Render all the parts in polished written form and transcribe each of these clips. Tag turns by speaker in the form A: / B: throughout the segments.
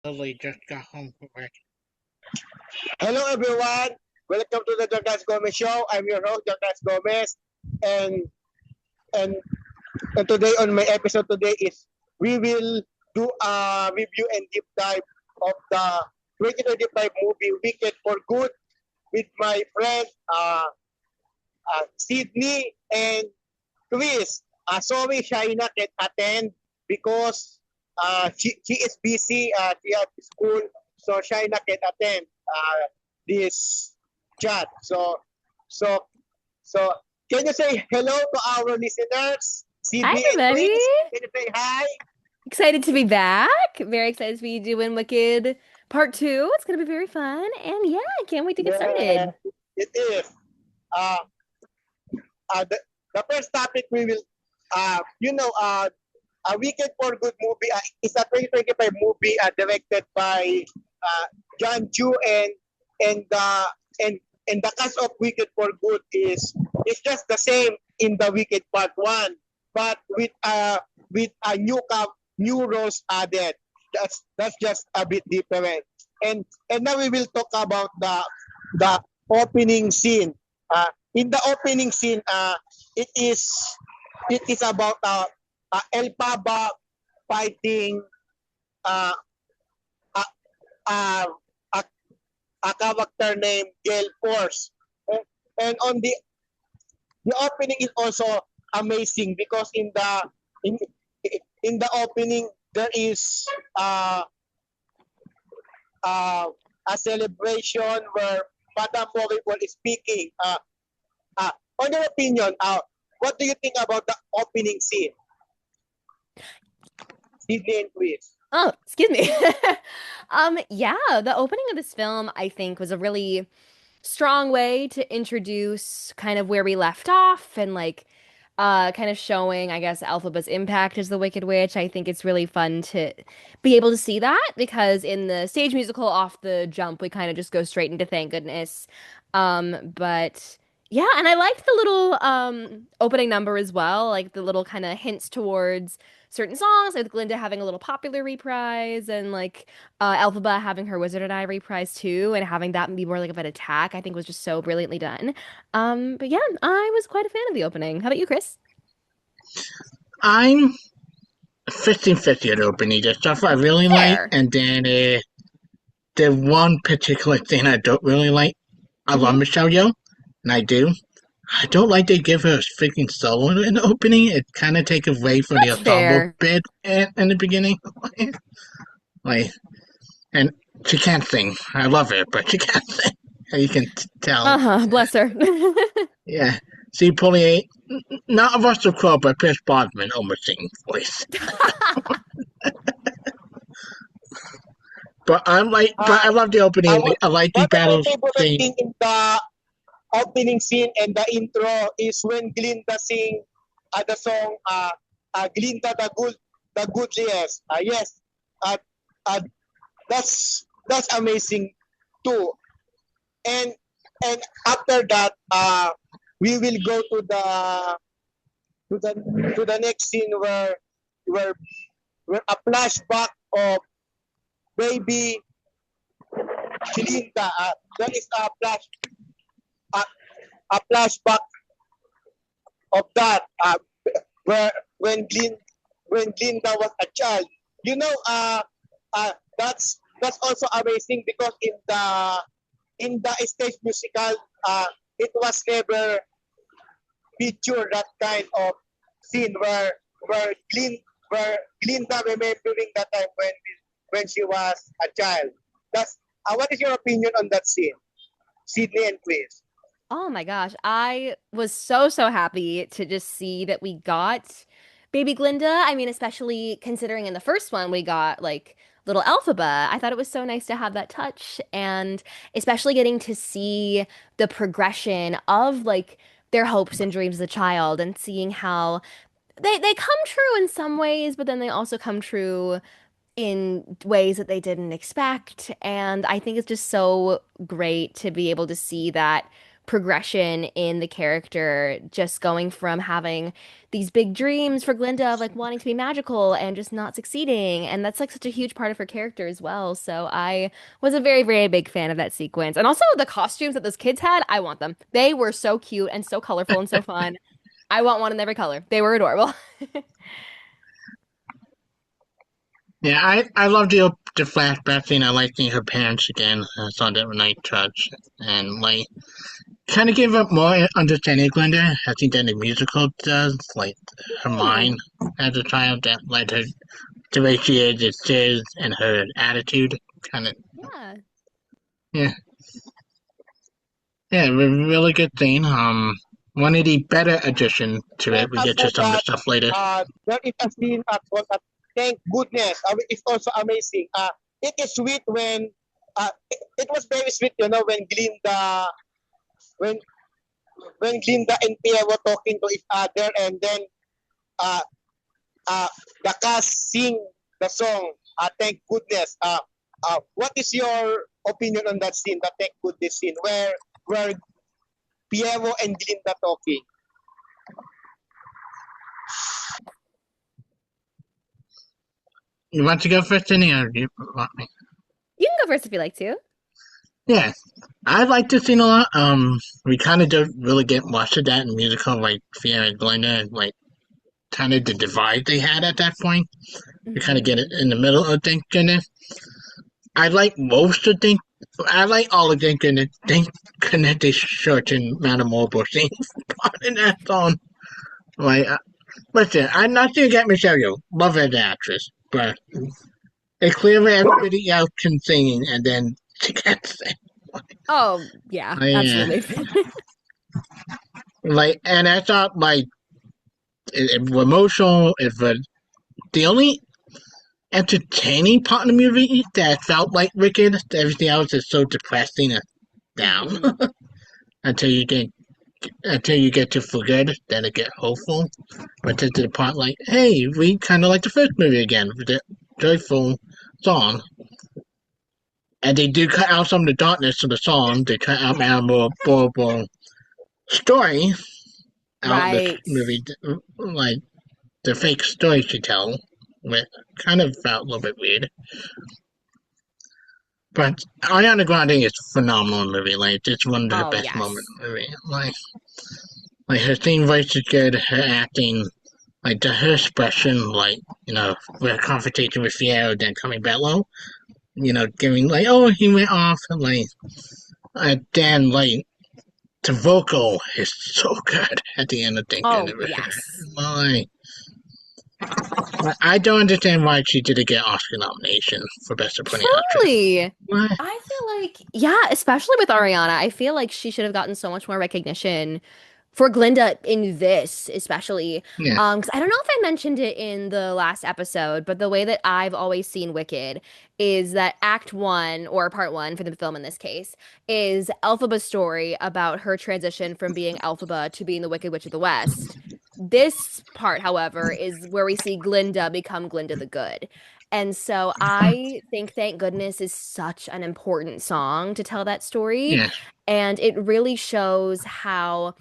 A: Literally just got home from work.
B: Hello everyone! Welcome to the Jordas Gomez Show. I'm your host, Jordas Gomez. And, and and today on my episode today is we will do a review and deep dive of the 2025 movie Wicked for Good with my friend Sydney and Chris. Sorry, Shaina can't attend because she is busy. She at school, so Shaina can't attend this chat. So, so can you say hello to our listeners,
C: Hi,
B: Sydney and
C: everybody.
B: Chris? Can you say hi?
C: Excited to be back. Very excited to be doing Wicked Part 2. It's going to be very fun. And yeah, I can't wait to get
B: Yeah,
C: started.
B: it is. Uh, the first topic we will, a Wicked for Good movie is a 2025 movie directed by uh, John Chu and the and and the cast of Wicked for Good is just the same in the Wicked Part One, but with a new roles added. That's just a bit different. And now we will talk about the opening scene. In the opening scene, it is it is about Elphaba fighting uh, a, a, a, a character named Gale Force. And on the opening is also amazing because in in the opening there is uh, uh, a celebration where Madame Morrible is speaking. Uh, on your opinion, what do you think about the opening scene? Sydney and Chris.
C: Oh, excuse me. Yeah, the opening of this film, I think, was a really strong way to introduce kind of where we left off and kind of showing, I guess, Elphaba's impact as the Wicked Witch. I think it's really fun to be able to see that because in the stage musical off the jump, we kind of just go straight into thank goodness. But yeah, and I liked the little opening number as well, like the little kind of hints towards certain songs, like Glinda having a little popular reprise and Elphaba having her Wizard and I reprise too, and having that be more like of an attack, I think was just so brilliantly done. But yeah, I was quite a fan of the opening. How about you, Chris?
A: I'm 50-50 at opening. There's stuff I really like,
C: Fair.
A: and then the one particular thing I don't really like. I love
C: Hmm.
A: Michelle Yeoh, and I do. I don't like they give her a freaking solo in the opening. It kind of takes away from the
C: That's
A: ensemble
C: fair.
A: bit in the beginning. like, and she can't sing. I love her, but she can't sing. You can tell.
C: Uh-huh, bless her.
A: Yeah. See, Polly, not Russell Crowe, but Pierce Brosnan almost singing voice. But
B: Uh,
A: I love the opening.
B: what,
A: I like the
B: one of my
A: battle
B: favorite
A: scene.
B: thing in the opening scene and the intro is when Glinda sing the song Glinda the Goodliest. Yes, uh, uh, that's amazing too. And and after that, we will go to the next scene where where a flashback of baby Glinda. That is a, a flashback of that where when Glyn when Glinda was a child. You know, that's also amazing because in the stage musical, it was never featured that kind of scene where Glyn where Glinda remembering that time when she was a child. That's what is your opinion on that scene, Sydney and Chris?
C: Oh my gosh, I was so happy to just see that we got Baby Glinda. I mean, especially considering in the first one we got like little Elphaba. I thought it was so nice to have that touch and especially getting to see the progression of like their hopes and dreams as a child and seeing how they come true in some ways, but then they also come true in ways that they didn't expect. And I think it's just so great to be able to see that progression in the character, just going from having these big dreams for Glinda of like wanting to be magical and just not succeeding. And that's like such a huge part of her character as well. So I was a very, very big fan of that sequence. And also the costumes that those kids had, I want them. They were so cute and so colorful and so fun. I want one in every color. They were adorable.
A: Yeah, I love the flashback scene. I like seeing her parents again. I saw that night touch and like kind of gave up more understanding of Glinda. I think that the musical does, like her
C: Hmm.
A: mind as a child that led her the way she is and her attitude. Kind of,
C: Yeah.
A: yeah, yeah, really good thing. One of the better addition to
B: And
A: it. We get to
B: after
A: some of the
B: that,
A: stuff later.
B: there is a scene called Thank Goodness. It's also amazing. It is sweet when it was very sweet, when when Glinda and Pia were talking to each other, and then uh, uh, the cast sing the song. Thank Goodness. What is your opinion on that scene, the Thank Goodness scene, where Piero and Glinda talking?
A: You want to go first, Jenny, or do you want me?
C: You can go first if you like to.
A: Yeah, I like this scene a lot. We kind of don't really get much of that in musical, like Fiona and Glinda, and like kind of the divide they had at that point. We kind of get it
C: Hmm.
A: in the middle of Thank Goodness. I like most of Thank. I like all of Thank Goodness. Thank Goodness they certain amount of mobile scenes part in that song. Like, listen, I'm not gonna get Michelle Yeoh. Love her as an actress, but it's clearly everybody else can sing, and then she can't sing.
C: Oh, yeah,
A: Yeah,
C: absolutely.
A: like, and I thought like emotional. If the only entertaining part of the movie that felt like Wicked, everything else is so depressing and down
C: Hmm.
A: until you get until you get to forget it, then it get hopeful. But to the part like, hey, we kind of like the first movie again with the joyful song. And they do cut out some of the darkness of the song. They cut out a more horrible story out of the
C: Right.
A: movie, like the fake story she tell, which kind of felt a little bit weird. But Ariana Grande is phenomenal in the movie. Like, it's one of her
C: Oh,
A: best moments
C: yes.
A: in the movie. Like her singing voice is good. Her acting, like her expression, like with a confrontation with Fiero, then coming back low. Giving like, oh, he went off, and like, then like the vocal is so good at the end of thinking
C: Oh,
A: of it.
C: yes.
A: Like, I don't understand why she didn't get Oscar nomination for Best Supporting Actress.
C: Truly.
A: Why?
C: I feel like, yeah, especially with Ariana, I feel like she should have gotten so much more recognition for Glinda in this, especially.
A: Yeah.
C: 'Cause I don't know if I mentioned it in the last episode, but the way that I've always seen Wicked is that Act One, or Part One for the film in this case, is Elphaba's story about her transition from being Elphaba to being the Wicked Witch of the West. This part, however, is where we see Glinda become Glinda the Good. And so I think Thank Goodness is such an important song to tell that story.
A: Yeah.
C: And it really shows how,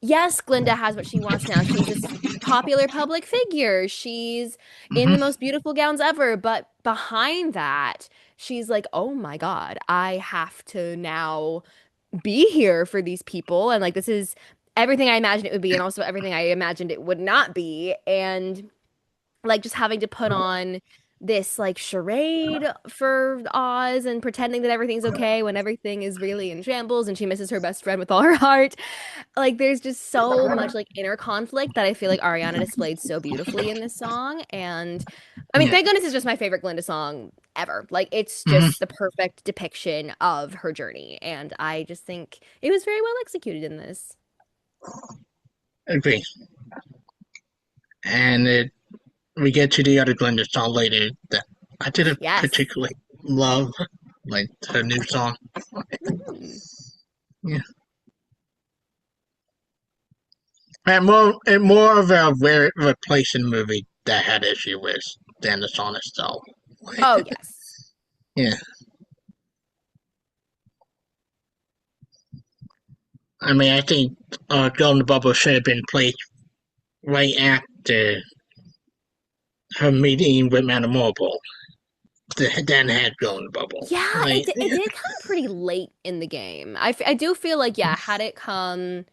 C: yes, Glinda has what she wants now. She's this popular public figure. She's in
A: Hmm.
C: the most beautiful gowns ever. But behind that, she's like, oh my God, I have to now be here for these people. And like, this is everything I imagined it would be, and also everything I imagined it would not be. And like just having to put on this like charade for Oz and pretending that everything's okay when everything is really in shambles and she misses her best friend with all her heart. Like there's just so much like inner conflict that I feel like Ariana displayed so beautifully in this song. And I mean,
A: Yeah.
C: thank goodness it's just my favorite Glinda song ever. Like it's
A: Hmm.
C: just the perfect depiction of her journey. And I just think it was very well executed in this.
A: Agree. And we get to the other Glenda song later that I didn't
C: Yes.
A: particularly love, like her new song.
C: Mhm.
A: Yeah. And more of a replacement movie that had issue with than the song itself. Like,
C: Oh, yes.
A: yeah. I mean, I think Golden Bubble should have been placed right after her meeting with Madame Marble. Then had Golden Bubble.
C: Yeah,
A: Like,
C: it did come pretty late in the game. I do feel like, yeah, had it come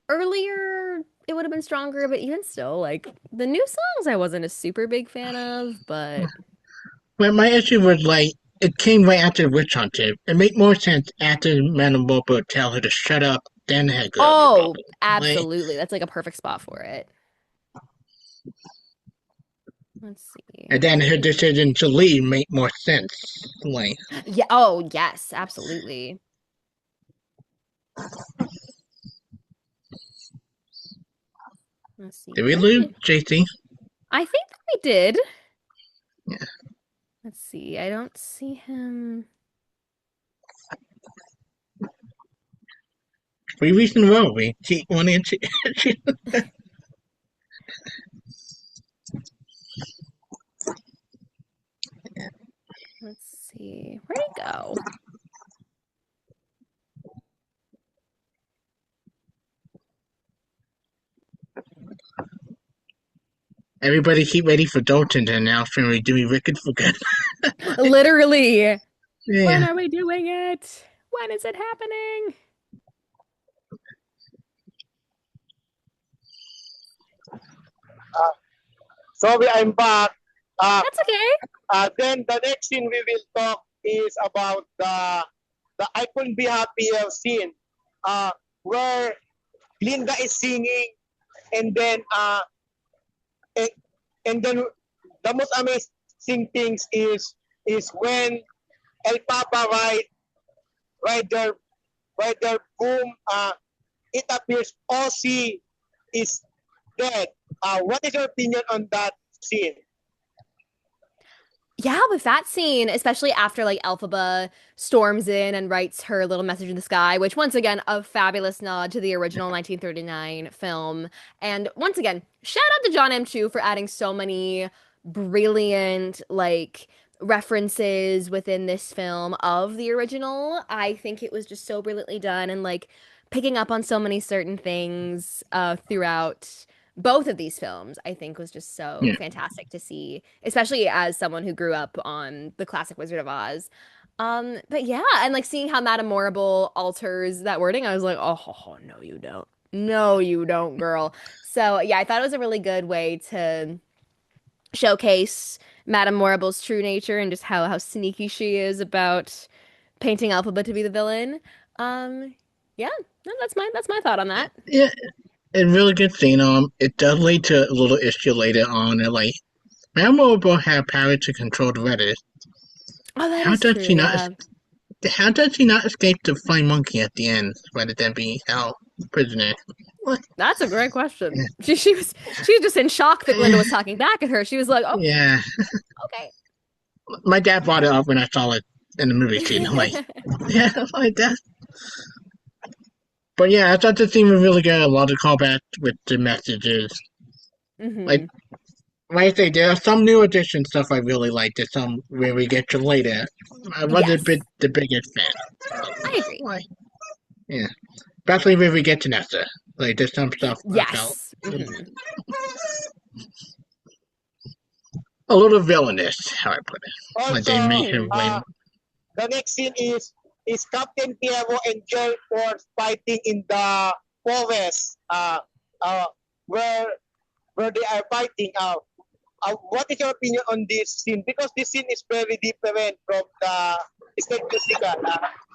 C: earlier, it would have been stronger, but even still, like the new songs I wasn't a super big fan of, but
A: well, my issue was like it came right after the witch hunter. It made more sense after Madame Marble tell her to shut up, then had Golden
C: oh,
A: Bubble. Like,
C: absolutely. That's like a perfect spot for it. Let's see.
A: and then her decision to leave made more sense. Like,
C: Yeah, oh, yes, absolutely. Let's see.
A: did we
C: Where
A: lose
C: did
A: JC?
C: I think we did.
A: Yeah.
C: Let's see. I don't see him.
A: 3 weeks in a row, we keep wanting to.
C: Let's see. Where'd he go?
A: Everybody keep ready for Dalton to announce when we're doing Wicked for Good.
C: Literally. When
A: Yeah.
C: are we doing it? When is it happening?
B: Sorry, I'm back. Uh,
C: That's okay.
B: then the next scene we will talk is about the I Couldn't Be Happier scene, where Glinda is singing, and then and, and then the most amazing things is when Elphaba ride their boom. It appears Ozzy is dead. What is your opinion on that scene?
C: Yeah, with that scene, especially after like Elphaba storms in and writes her little message in the sky, which once again, a fabulous nod to the original 1939 film. And once again, shout out to John M. Chu for adding so many brilliant like references within this film of the original. I think it was just so brilliantly done and like picking up on so many certain things throughout both of these films, I think was just so
A: Yeah.
C: fantastic to see, especially as someone who grew up on the classic Wizard of Oz. But yeah, and like seeing how Madame Morrible alters that wording, I was like, oh, no, you don't. No, you don't, girl. So yeah, I thought it was a really good way to showcase Madame Morrible's true nature and just how sneaky she is about painting Elphaba to be the villain. Yeah, no, that's my thought on that.
A: Yeah. A really good scene. It does lead to a little issue later on. And like, Madame Marble had power to control the weather.
C: Oh, that
A: How
C: is
A: does
C: true,
A: she not?
C: yeah.
A: How does she not escape the flying monkey at the end, rather than being held prisoner? What?
C: That's a great question. She was just in shock that Glinda was talking back at her. She was like, "Oh,
A: Yeah, my dad brought it up when I saw it in the movie scene. I'm like,
C: okay."
A: yeah, like that. But yeah, I thought the scene was really good. A lot of callbacks with the messages. Like,
C: hmm
A: like I say, there are some new addition stuff I really like. There's some where we get to later. I wasn't
C: Yes,
A: the biggest fan.
C: I agree.
A: Like, yeah, especially when we get to Nessa. Like, there's some stuff I felt
C: Yes.
A: a little villainous, how I put it. Like
B: Also,
A: they make him
C: hmm
A: blame.
B: the next scene is Captain Piero and Jerry Force fighting in the forest, uh, where they are fighting. What is your opinion on this scene? Because this scene is very different from the stage musical.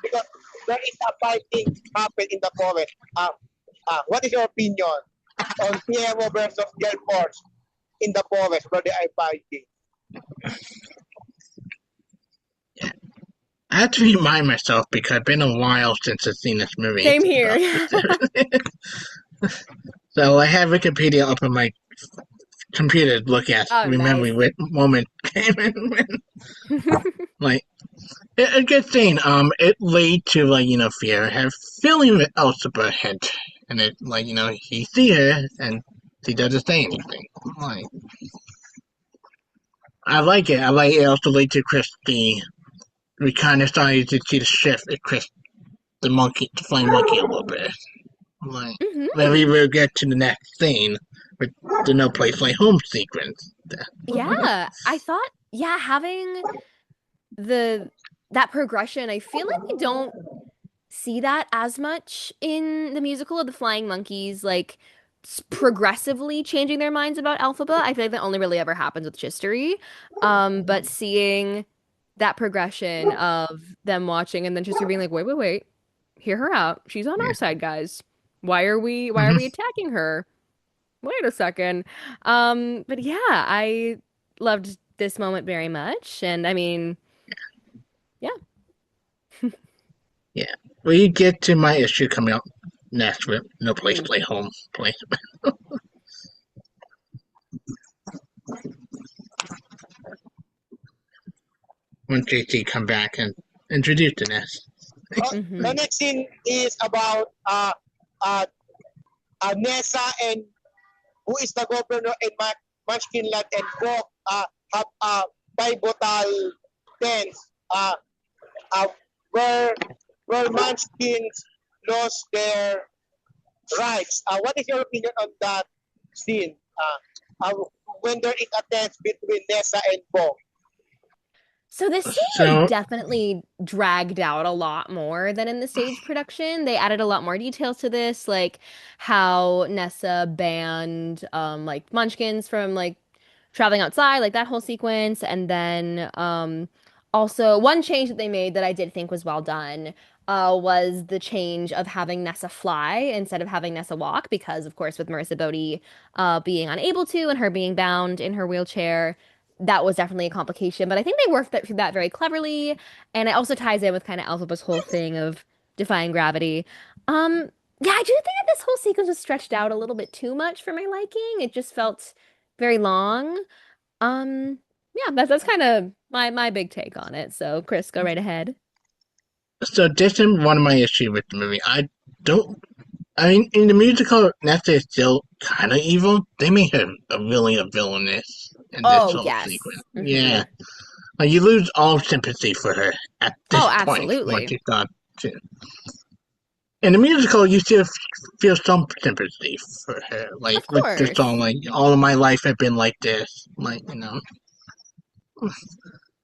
B: Because there is a fighting happen in the forest. What is your opinion on Piero versus Jerry Force in the forest where they are fighting?
A: I have to remind myself because it's been a while since I've seen this movie.
C: Same here.
A: So I have Wikipedia up on my computer to look at,
C: Oh, nice.
A: remembering what moment came in when. Like, a good thing. It led to like fear. I have feeling with Elphaba hint, and it like he see her and he doesn't say anything. Like, I like it. I like it also led to Christy. We kind of started to see the shift at Chris the flying monkey a little bit. Like, maybe
C: Hmm.
A: we'll get to the next scene with the No Place Like Home sequence.
C: Yeah, I thought, yeah, having the that progression, I feel like we don't see that as much in the musical of the Flying Monkeys, like progressively changing their minds about Elphaba. I feel like that only really ever happens with Chistery. But seeing that progression of them watching and then Chistery being like, wait, wait, wait, hear her out. She's on
A: Yeah.
C: our side, guys. Why are we
A: Hmm.
C: attacking her? Wait a second. But yeah, I loved this moment very much. And I mean, yeah.
A: Yeah. We get to my issue coming up next with No Place
C: Mm.
A: Like Home place. When JT come back and introduce the nest.
B: The
C: Hmm.
B: next scene is about uh, Nessa and who is the governor and Munchkinland and Bok have a pivotal dance uh, where Munchkins lost their rights. What is your opinion on that scene? When there is a dance between Nessa and Bok.
C: So this scene was
A: So
C: definitely dragged out a lot more than in the stage production. They added a lot more details to this, like how Nessa banned like Munchkins from like traveling outside, like that whole sequence. And then also one change that they made that I did think was well done was the change of having Nessa fly instead of having Nessa walk, because of course with Marissa Bodie being unable to and her being bound in her wheelchair, that was definitely a complication. But I think they worked through that very cleverly. And it also ties in with kind of Elphaba's whole thing of defying gravity. Um, yeah, I do think that this whole sequence was stretched out a little bit too much for my liking. It just felt very long. Um, yeah, that's kind of my big take on it. So, Chris, go right ahead.
A: so this is one of my issue with the movie. Don't I mean in the musical Nesta is still kinda evil. They made her really a villainess in this
C: Oh,
A: whole sequence.
C: yes.
A: Yeah.
C: Hmm.
A: Like you lose all sympathy for her at
C: Oh,
A: this point once
C: absolutely.
A: you start to in the musical, you still feel some sympathy for her, like
C: Of
A: with the song,
C: course.
A: like all of my life have been like this, like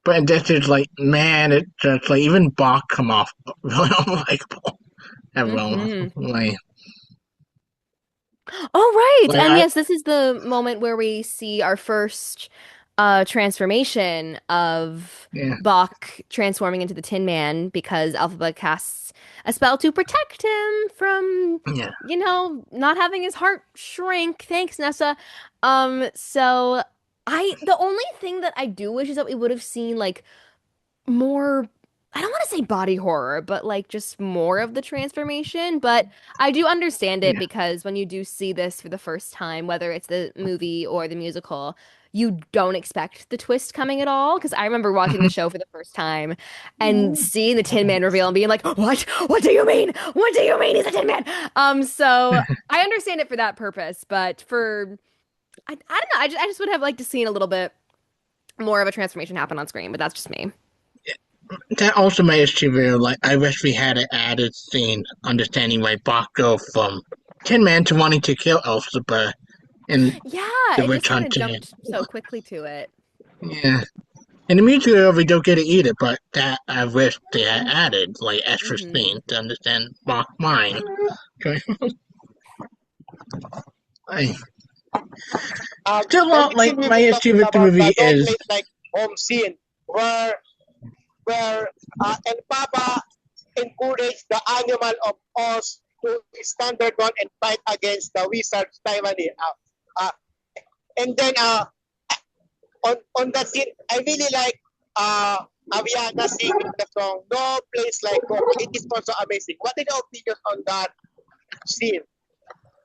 A: But this is like, man, it's just like even Bach come off really unlikable. Everyone,
C: Hmm. Oh, right.
A: like
C: And
A: I,
C: yes, this is the moment where we see our first transformation of
A: yeah,
C: Bach transforming into the Tin Man because Elphaba casts a spell to protect him from,
A: yeah,
C: not having his heart shrink. Thanks, Nessa. So the only thing that I do wish is that we would have seen like more, I don't want to say body horror, but like just more of the transformation. But I do understand it
A: yeah.
C: because when you do see this for the first time, whether it's the movie or the musical, you don't expect the twist coming at all. Because I remember watching the show for the first time and seeing the Tin Man reveal and being like, "What? What do you mean? What do you mean he's a Tin Man?" So I understand it for that purpose, but for I don't know, I just would have liked to see a little bit more of a transformation happen on screen, but that's just me.
A: That also made us feel like I wish we had an added scene understanding why Bach go from Tin Man to wanting to kill Elphaba in
C: Yeah,
A: the
C: it just
A: Witch
C: kind of
A: Hunter.
C: jumped so quickly to it.
A: Yeah. In the musical, we don't get to eat it, but that I wish they had added like extra
C: Hmm.
A: scenes to understand Bach mind. Okay. I still
B: The
A: not
B: next
A: like
B: scene we
A: my
B: will
A: issue
B: talking
A: with the
B: about
A: movie
B: the no
A: is
B: place like home scene where Elphaba encouraged the animal of Oz to stand their ground and fight against the wizards Taiwanese. And then on that scene, I really like Aviana singing the song "No Place Like Home." It is also amazing. What are your opinions on that scene?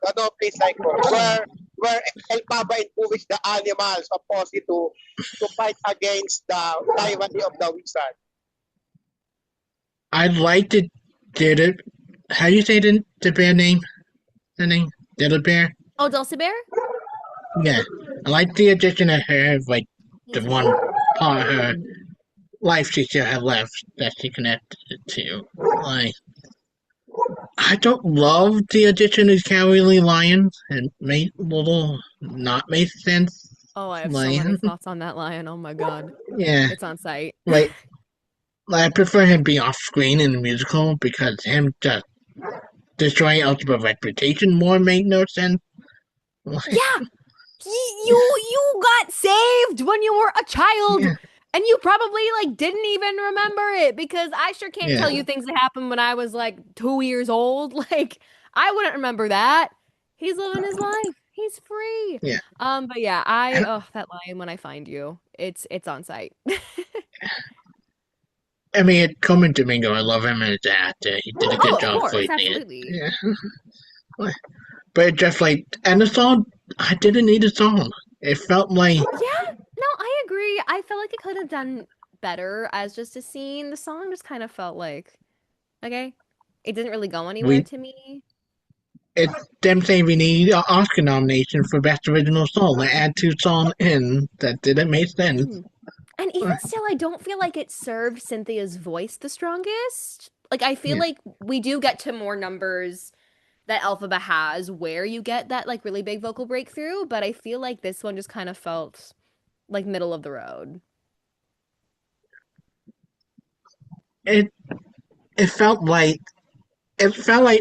B: The "No Place Like Home," where El Papa encouraged the animals of Oz to fight against the Taiwanese of the wizard.
A: I liked it. Did it? How you say the bear name? The name Diddle Bear.
C: Oh, Dulcimer?
A: Yeah, I like the addition of her, like
C: Me
A: the one
C: too.
A: part of her life she still had left that she connected to. Like I don't love the addition of Cowardly Lion and made little not make sense.
C: Oh, I have so
A: Like,
C: many thoughts on that lion. Oh my God.
A: yeah,
C: It's on site.
A: like, I prefer him be off screen in the musical because him just destroying Elphaba's reputation more made no sense. Like,
C: Yeah, you got saved when you were a child,
A: yeah,
C: and you probably like didn't even remember it because I sure can't
A: yeah,
C: tell you things that happened when I was like 2 years old. Like I wouldn't remember that. He's living his life. He's free.
A: yeah.
C: But yeah, I
A: And
C: oh that lion when I find you, it's on site.
A: I mean, Coleman Domingo, I love him as an actor. He did a good
C: Oh, of
A: job
C: course,
A: voicing it.
C: absolutely.
A: Yeah, but it just like, and the song, I didn't need a song. It felt like
C: Yeah, no, I agree. I felt like it could have done better as just a scene. The song just kind of felt like, okay, it didn't really go anywhere
A: we
C: to me.
A: it's them saying we need an Oscar nomination for Best Original Song. They add two songs in that didn't make sense.
C: Mm. And even still, I don't feel like it served Cynthia's voice the strongest. Like, I feel
A: Yeah,
C: like we do get to more numbers that Elphaba has where you get that, like, really big vocal breakthrough, but I feel like this one just kind of felt like middle of the road.
A: it it felt like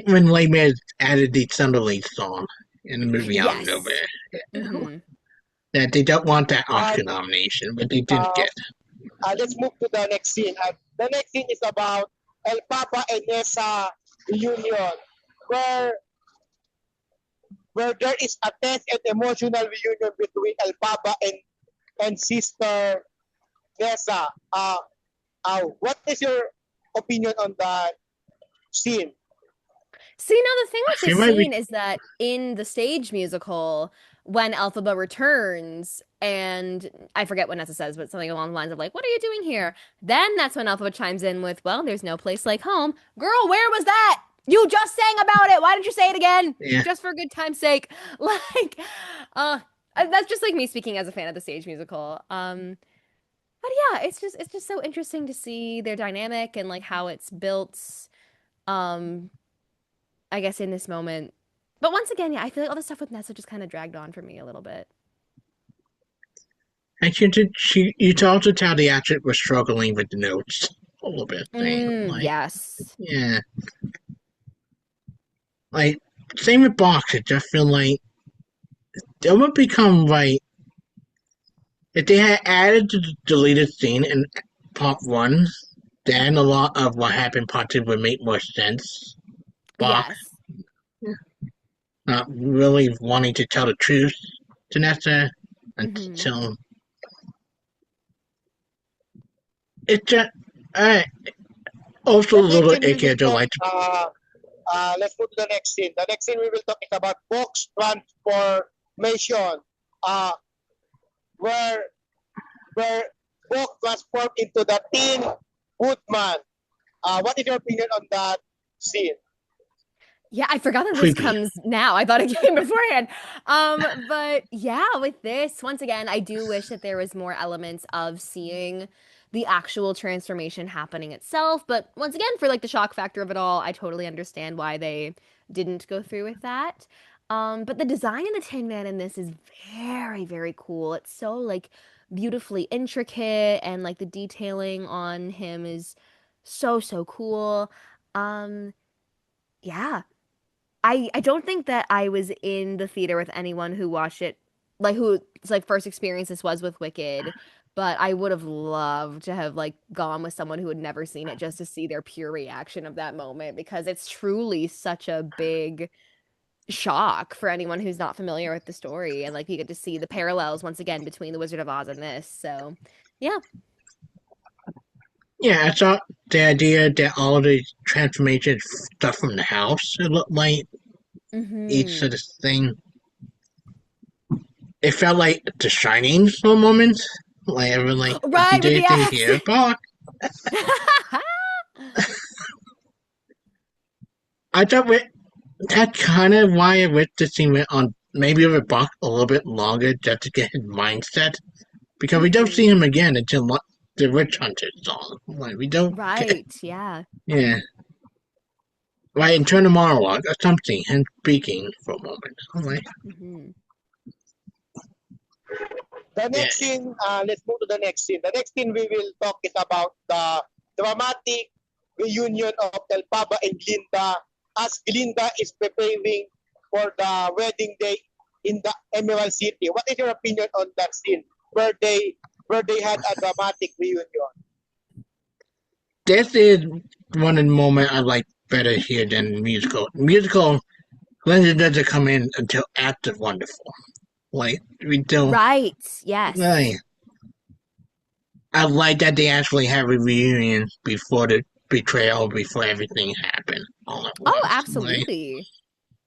A: when Les Mis added the Sunderland song in the movie out of
C: Yes.
A: nowhere.
C: Hmm.
A: That they don't want that
B: Uh,
A: Oscar nomination, but they didn't
B: uh,
A: get.
B: let's move to the next scene. The next scene is about El Papa and Nessa reunion, where there is a tense and emotional reunion between El Papa and sister Nessa. What is your opinion on that scene?
C: See, now the thing
A: I
C: with
A: feel
C: this
A: like we,
C: scene is that in the stage musical, when Elphaba returns, and I forget what Nessa says, but something along the lines of like, "What are you doing here?" Then that's when Elphaba chimes in with, "Well, there's no place like home." Girl, where was that? You just sang about it. Why didn't you say it again?
A: yeah,
C: Just for good time's sake. Like, uh, that's just like me speaking as a fan of the stage musical. But yeah, it's just so interesting to see their dynamic and like how it's built. Um, I guess in this moment. But once again, yeah, I feel like all the stuff with Nessa just kind of dragged on for me a little bit.
A: and you could also tell the actor was struggling with the notes a little bit. Thing like,
C: Yes.
A: yeah, like same with Box. It just feel like it would become like if they had added the deleted scene in part one, then a lot of what happened part two would make more sense. Bach
C: Yes.
A: not really wanting to tell the truth to Nessa
C: Hmm.
A: until it just uh, also
B: The
A: a
B: next
A: little
B: scene we
A: icky. I
B: will
A: don't
B: talk.
A: like.
B: Let's move to the next scene. The next scene we will talk is about box transformation, uh, where where box transformed into the Teen Woodman. What is your opinion on that scene?
C: Yeah, I forgot that this
A: Creepy.
C: comes now. I thought it came beforehand. But yeah, with this, once again, I do wish that there was more elements of seeing the actual transformation happening itself. But once again, for like the shock factor of it all, I totally understand why they didn't go through with that. But the design of the Tin Man in this is very, very cool. It's so like beautifully intricate and like the detailing on him is so, so cool. Um, yeah. I don't think that I was in the theater with anyone who watched it, like whose like first experience this was with Wicked, but I would have loved to have like gone with someone who had never seen it just to see their pure reaction of that moment because it's truly such a big shock for anyone who's not familiar with the story and like you get to see the parallels once again between The Wizard of Oz and this. So, yeah.
A: Yeah, I thought the idea that all of the transformation stuff from the house it looked like each
C: Hmm.
A: sort of thing. It felt like The Shining for a moment. Like everyone like, if you
C: Right
A: do
C: with the
A: anything
C: X.
A: here, Bach. I thought that kind of why I wish the scene went on maybe with Bach a little bit longer just to get his mindset because we don't see
C: Hmm.
A: him again until the Witch Hunter song. Like we don't get,
C: Right, yeah.
A: yeah. Right, internal monologue or something, him speaking for a moment. Like,
C: Hmm.
B: The
A: yeah,
B: next scene, let's move to the next scene. The next scene we will talk is about the dramatic reunion of Elphaba and Glinda as Glinda is preparing for the wedding day in the Emerald City. What is your opinion on that scene where they had a dramatic reunion?
A: this is one of the moments I like better here than musical. Musical, Linda doesn't come in until after Wonderful. Like, we don't,
C: Right.
A: like,
C: Yes.
A: I like that they actually have a reunion before the betrayal, before everything happened all at
C: Oh,
A: once. Like,
C: absolutely.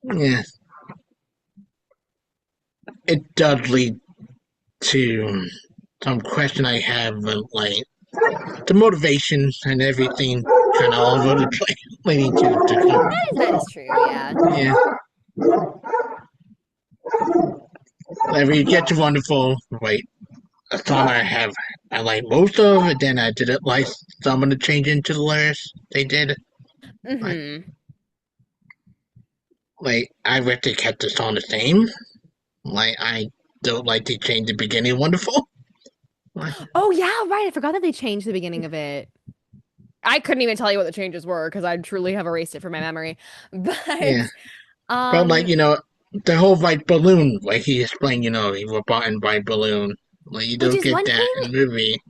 A: yeah, it does lead to some question I have, like, the motivation and everything kind of all over the place, leading to
C: That is true. Yeah.
A: yeah. Like, we get to Wonderful, like, a song I like most of, and then I didn't like some of the change into the lyrics they did. Like,
C: Hmm.
A: I wish they kept the song the same. Like, I don't like they changed the beginning of Wonderful. Like,
C: Oh yeah, right. I forgot that they changed the beginning of it. I couldn't even tell you what the changes were because I truly have erased it from my memory.
A: yeah,
C: But
A: but like,
C: um,
A: the whole like balloon, like he explained, he was bought in by balloon. Like, you
C: which
A: don't
C: is
A: get that in the movie.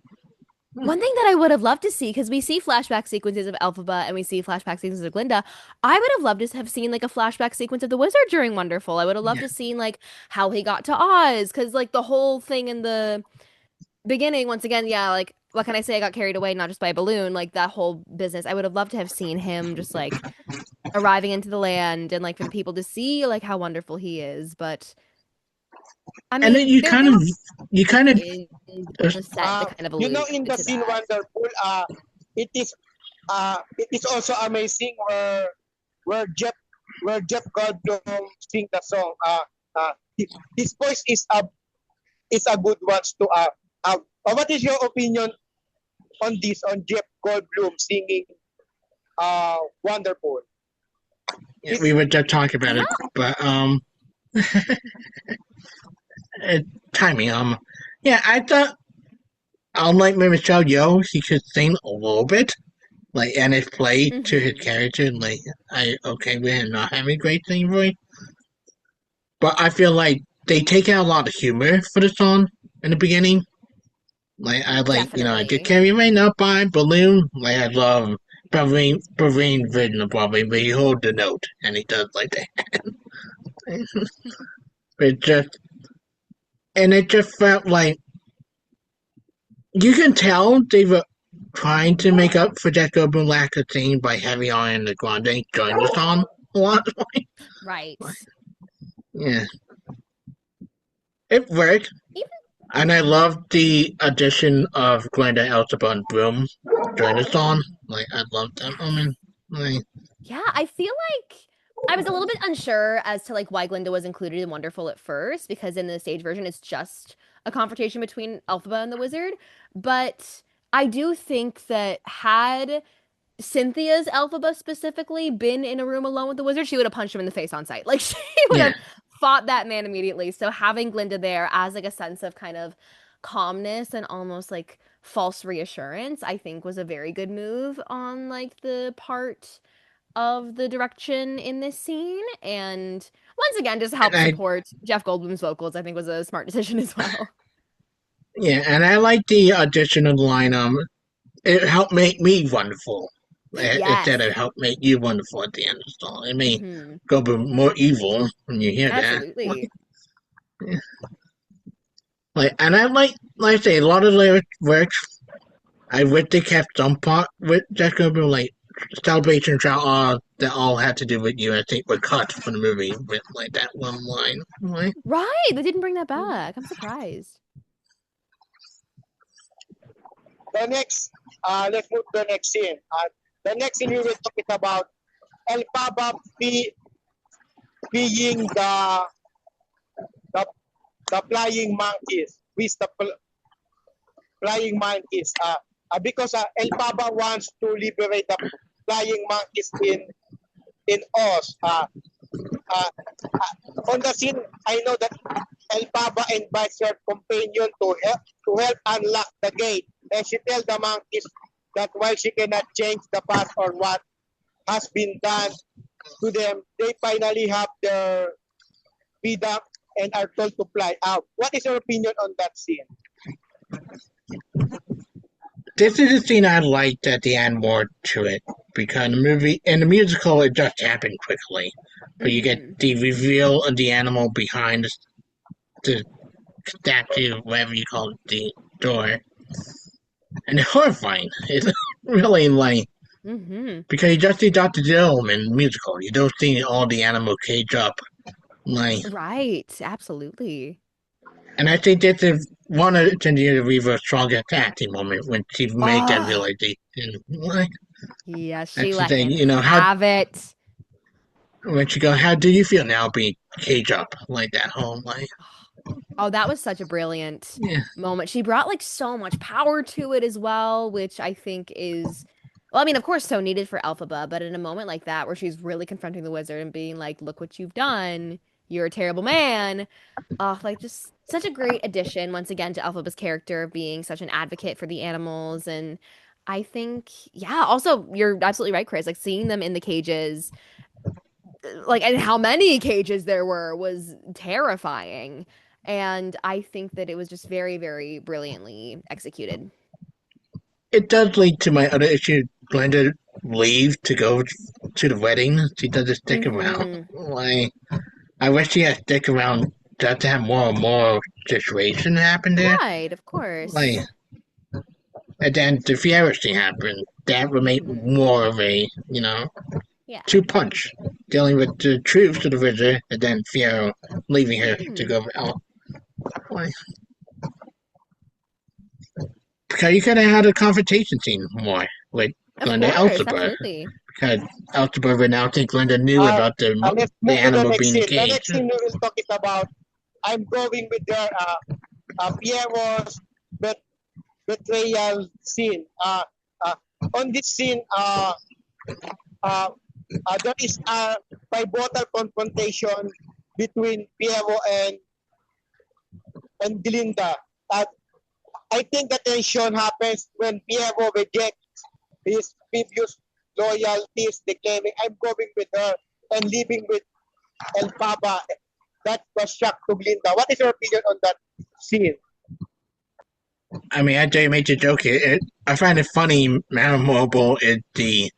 C: one thing that I would have loved to see because we see flashback sequences of Elphaba and we see flashback sequences of Glinda. I would have loved to have seen like a flashback sequence of the wizard during Wonderful. I would have loved
A: Yeah,
C: to seen like how he got to Oz because like the whole thing in the beginning, once again, yeah, like what can I say? I got carried away not just by a balloon, like that whole business. I would have loved to have seen him just like arriving into the land and like for the people to see like how wonderful he is. But I
A: and then
C: mean, there were
A: you kind of,
C: in the set that kind of
B: In
C: alluded
B: the
C: to
B: scene
C: that.
B: Wonderful, it is also amazing where Jeff Goldblum sing the song. His voice is a good one to what is your opinion on this on Jeff Goldblum singing Wonderful?
A: we
B: His
A: were just talking about
C: Yeah.
A: it, but uh, timing. Yeah, I thought unlike Michelle Yeoh, he could sing a little bit, like, and it played to his
C: Hmm.
A: character. Like, we're not having a great singing voice, but I feel like they take out a lot of humor for the song in the beginning. Like, I did
C: Definitely.
A: carry rain up by balloon. Like, I love Bavine version of Broadway, where he hold the note and he does like that. It just and it just felt like you can tell they were trying to make up for that Goblin lack of thing by having Ariana Grande join the song a lot.
C: Right.
A: Yeah, it worked,
C: Even
A: and I love the addition of Glenda, Elphaba, and Broom during the song. Like, I love that
C: yes.
A: moment. Like,
C: Yeah, I feel like I was a little bit unsure as to like why Glinda was included in Wonderful at first, because in the stage version it's just a confrontation between Elphaba and the wizard. But I do think that had Cynthia's Elphaba specifically been in a room alone with the wizard, she would have punched him in the face on sight. Like she would
A: yeah,
C: have fought that man immediately. So having Glinda there as like a sense of kind of calmness and almost like false reassurance, I think was a very good move on like the part of the direction in this scene. And once again, just
A: and
C: help support Jeff Goldblum's vocals, I think was a smart decision as well.
A: I like the addition of the line. It helped make me wonderful.
C: Yes.
A: Instead of help make you wonderful at the end of the song. It may
C: Hmm.
A: go be more evil when you hear that.
C: Absolutely.
A: Like, and like I say, a lot of lyrics works. I wish they kept some part with that could be like celebration shout all that all had to do with you. I think were cut from the movie with like that one line. Like,
C: Right. They didn't bring that back. I'm surprised.
B: the next let's move to the next scene. The next scene we will talk it about Elphaba being the the flying monkeys with the flying monkeys. Because Elphaba wants to liberate the flying monkeys in Oz. Uh, on the scene, I know that Elphaba invites her companion to help unlock the gate, and she tells the monkeys that while she cannot change the past or what has been done to them, they finally have their freedom and are told to fly out. What is your opinion on that scene?
A: This is a scene I liked at the end more to it because in the musical it just happened quickly, but you get
C: Hmm.
A: the reveal of the animal behind the statue, whatever you call it, the door, and it's horrifying. It's really like
C: Hmm.
A: because you just see Dr. Doom in the musical, you don't see all the animal cage up, like,
C: Right. Absolutely.
A: and I think this is one of Cynthia Erivo's strongest acting moment when she made that
C: Oh,
A: realization. Like,
C: yeah, she
A: that's the
C: let
A: thing,
C: him
A: you know how
C: have it.
A: when she go, how do you feel now being caged up like that home? Like,
C: Oh, that was such a brilliant
A: yeah,
C: moment. She brought like so much power to it as well, which I think is, well, I mean, of course, so needed for Elphaba, but in a moment like that where she's really confronting the wizard and being like, "Look what you've done. You're a terrible man." Like just such a great addition once again to Elphaba's character of being such an advocate for the animals. And I think, yeah, also you're absolutely right, Chris. Like seeing them in the cages, like and how many cages there were was terrifying. And I think that it was just very, very brilliantly executed.
A: it does lead to my other issue. Glinda leave to go to the wedding. She doesn't stick around.
C: Hmm.
A: Like, I wish she had stick around just to have more and more situation happen there.
C: Right, of
A: Like,
C: course.
A: and then the Fiera thing happened. That would make
C: Hmm.
A: more of a,
C: Yeah.
A: two punch. Dealing with the truth to the wizard, and then Fiera leaving her to
C: Hmm.
A: go out. Like, because you could have had a confrontation scene more with
C: Of
A: Glinda
C: course,
A: Elphaba.
C: absolutely.
A: Because Elphaba would now think Glinda knew
B: Uh,
A: about
B: let's
A: the
B: move to the
A: animal
B: next
A: being
B: scene. The
A: engaged.
B: next scene we will talk is about I'm going with their Pierro's betrayal scene. Uh, on this scene, uh, there is a pivotal confrontation between Piero and Glinda. Uh, I think the tension happens when Piero rejects his previous loyalties, declaiming, I'm going with her and leaving with Elphaba. That was shock to Glinda. What is your opinion on that scene?
A: I mean, I made the joke. I find it funny, memorable. Is the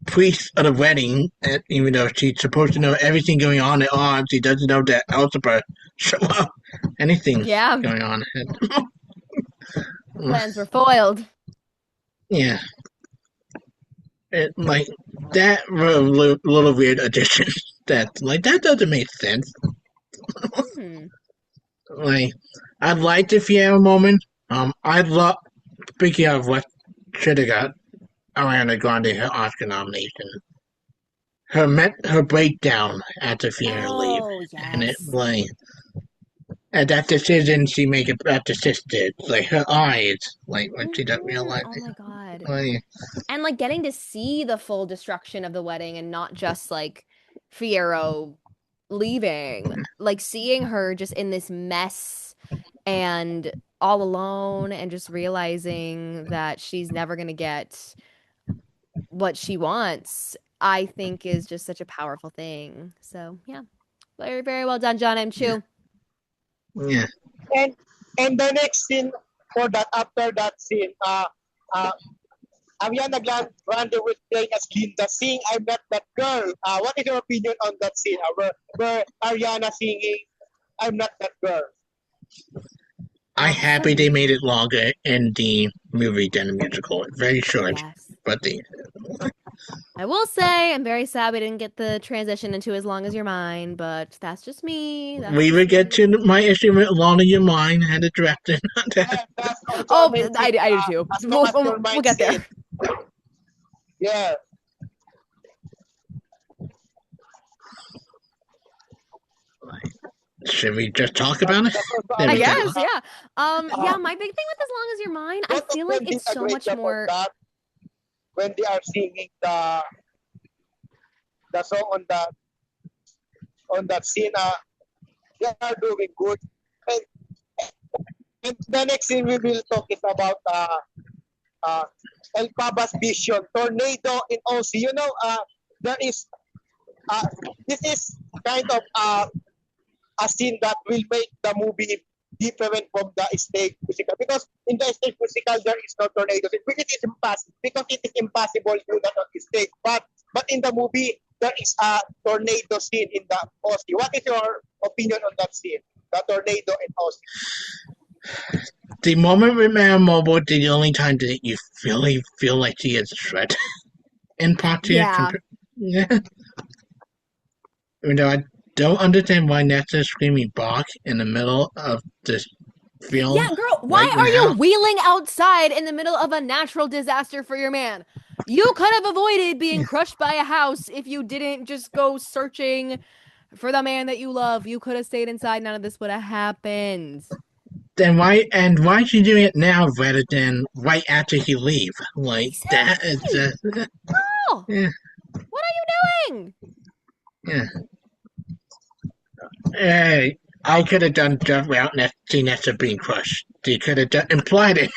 A: priest of the wedding, even though she's supposed to know everything going on at odds, she doesn't know that Elphaba show up. Anything
C: Yeah,
A: going on.
C: her plans were foiled.
A: Yeah, like that little weird addition. That doesn't make sense.
C: Hmm.
A: Like, I'd like the Fiera moment. I'd love. Speaking of what should have got Ariana Grande her Oscar nomination, her breakdown at the Fiera leave,
C: Oh,
A: and it
C: yes.
A: like and that decision she make about the sister, like her eyes, like when she doesn't realize
C: Oh
A: it,
C: my God.
A: like
C: And like getting to see the full destruction of the wedding and not just like Fiero leaving, like seeing her just in this mess and all alone and just realizing that she's never going to get what she wants, I think is just such a powerful thing. So, yeah. Very, very well done, John M.
A: yeah,
C: Chu.
A: yeah.
B: And and the next scene for that after that scene, uh, Ariana Grande was playing as Glinda, sing "I'm Not That Girl." What is your opinion on that scene? Where Ariana singing "I'm Not That Girl"?
A: I
C: So
A: happy they made it longer in the movie than the musical. It's very short,
C: yes.
A: but the
C: I will say I'm very sad we didn't get the transition into As Long as You're Mine, but that's just me. That's
A: we will
C: just
A: get to
C: me.
A: my issue with Along in Your Mind and the director.
B: That's also
C: Oh,
B: amazing.
C: I do too.
B: As long as your
C: We'll
B: mind
C: get there.
B: said, yeah.
A: Should we just talk about it?
B: That's also
A: There
C: I
A: we go.
B: amazing.
C: guess, yeah.
B: Uh,
C: Yeah, my big thing with As Long as You're Mine, I
B: both of
C: feel like
B: them did
C: it's
B: a
C: so
B: great
C: much
B: job on
C: more.
B: that when they are singing the song on that scene. They are doing good. And, and the next scene we will talk is about uh, Elphaba's vision, tornado in OC. There is uh, this is kind of a scene that will make the movie different from the stage musical, because in the stage musical there is no tornadoes, which is impossible because it is impossible to do that on the stage. But in the movie there is a tornado scene in the OC. What is your opinion on that scene? The tornado in OC.
A: The moment with Madame Mobile, the only time that you really feel like she is shred in part two.
C: Yeah.
A: Yeah. Even though I don't understand why Nessa is screaming Bach in the middle of this film.
C: Yeah, girl, why
A: Like
C: are you
A: how?
C: wheeling outside in the middle of a natural disaster for your man? You could have avoided being crushed by a house if you didn't just go searching for the man that you love. You could have stayed inside. None of this would have happened.
A: Then why is she doing it now rather than right after he leave? Like that is
C: Exactly.
A: just
C: Girl,
A: yeah,
C: what are you doing?
A: yeah. Hey, I could have done just without Nessa being crushed. They could have implied it.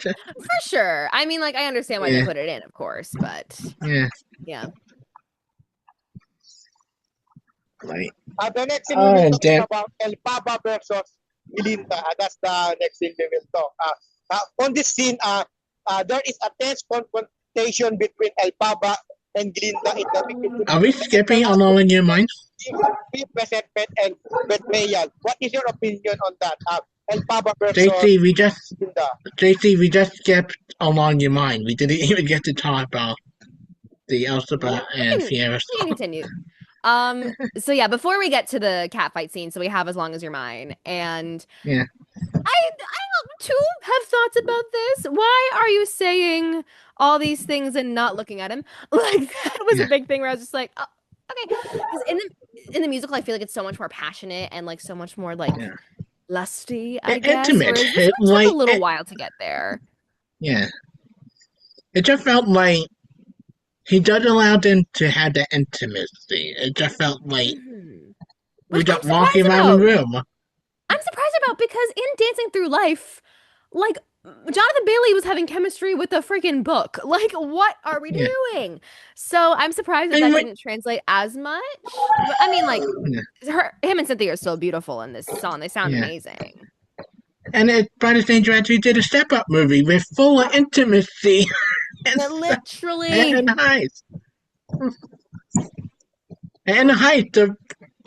C: For sure. I mean, like, I understand why they
A: Yeah,
C: put it in, of course, but
A: yeah.
C: yeah.
A: Like
B: The next scene we will
A: and
B: talk is
A: then
B: about Elphaba versus Glinda. That's the next scene we will talk. On this scene, there is a tense confrontation between Elphaba and Glinda in the beginning.
A: are we skipping on all in your mind?
B: Resentment and betrayal. What is your opinion on that? Elphaba versus
A: JC, we just
B: Glinda.
A: JC, we just skipped along your mind. We didn't even get to talk about the Elphaba and Sierra
C: We can
A: song.
C: continue. So yeah, before we get to the cat fight scene, so we have As Long As You're Mine, and
A: Yeah,
C: I too have thoughts about this. Why are you saying all these things and not looking at him? Like that was a
A: yeah,
C: big thing where I was just like, oh, okay. Because in the musical, I feel like it's so much more passionate and like so much more like
A: yeah.
C: lusty, I guess.
A: Intimate.
C: Whereas this one took a little while to get there.
A: Yeah. It just felt like he doesn't allow them to have that intimacy. It just felt like
C: Which
A: we
C: I'm
A: just walking
C: surprised
A: around the
C: about.
A: room.
C: I'm surprised about because in Dancing Through Life, like Jonathan Bailey was having chemistry with a freaking book. Like, what are we
A: Yeah.
C: doing? So I'm surprised that
A: And
C: that
A: like,
C: didn't translate as much. But I mean, like,
A: yeah,
C: him and Cynthia are still beautiful in this song. They sound
A: yeah.
C: amazing.
A: And it by the same director did a step up movie with full of intimacy and stuff.
C: Literally.
A: And heights. And the height, the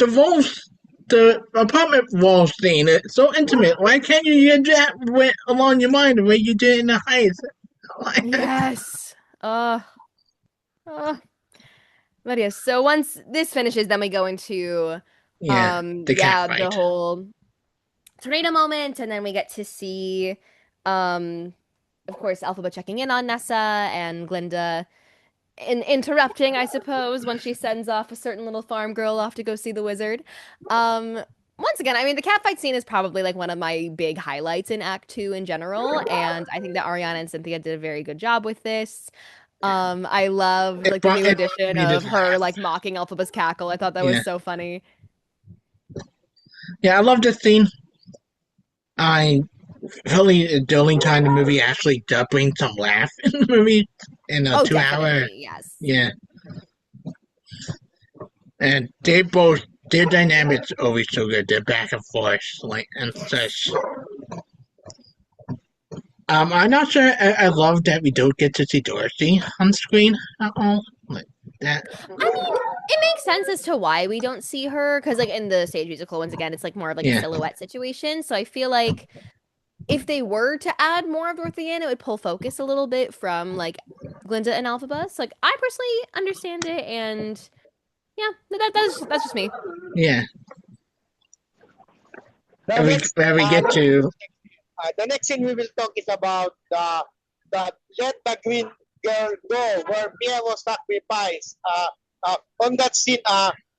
A: walls the apartment wall scene. It's so intimate. Why can't you do that with along your mind the way you did in the heights?
C: Yes. Uh, but yes, so once this finishes, then we go into
A: Yeah, the cat
C: yeah, the
A: fight.
C: whole tornado moment, and then we get to see um of course Elphaba checking in on Nessa and Glinda interrupting, I suppose, when she sends off a certain little farm girl off to go see the wizard. Once again, I mean the catfight scene is probably like one of my big highlights in Act Two in general, and I think that Ariana and Cynthia did a very good job with this. I loved like the new
A: It
C: edition
A: made
C: of
A: us
C: her
A: laugh.
C: like mocking Elphaba's cackle. I thought that was
A: Yeah,
C: so funny.
A: yeah, I love this scene. I really the only time the movie actually does bring some laugh in the movie in a
C: Oh,
A: 2 hour.
C: definitely, yes.
A: Yeah, and they both their dynamics always so good. They're back and forth, like and such. I'm not sure. I love that we don't get to see Dorothy on screen at all. Like that.
C: I mean, it makes sense as to why we don't see her because, like, in the stage musical, once again, it's like more of like a
A: Yeah,
C: silhouette situation. So I feel like if they were to add more of Dorothy in, it would pull focus a little bit from like Glinda and Elphaba. So, like, I personally understand it, and yeah, that's just me.
A: yeah.
B: The
A: And
B: next,
A: where we
B: uh,
A: get to
B: the next scene we will talk is about the Let the Green Girl Go, where Piero sacrificed. On that scene,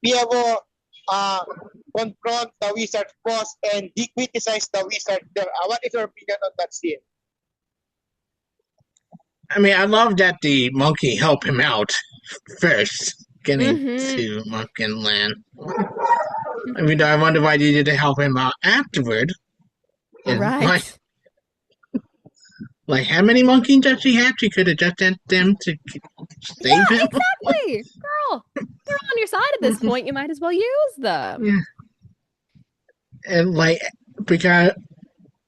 B: Piero confront the wizard's boss and he criticized the wizard there. What is your opinion on that scene?
A: I mean, I love that the monkey helped him out first getting
C: Mm-hmm.
A: to Monkey Land. I mean, I wonder why they didn't help him out afterward. And
C: Right.
A: like how many monkeys does he have? She could have just sent them to save
C: Yeah,
A: him.
C: exactly. Girl, they're on your side at this point. You might as well use them.
A: Yeah, and like because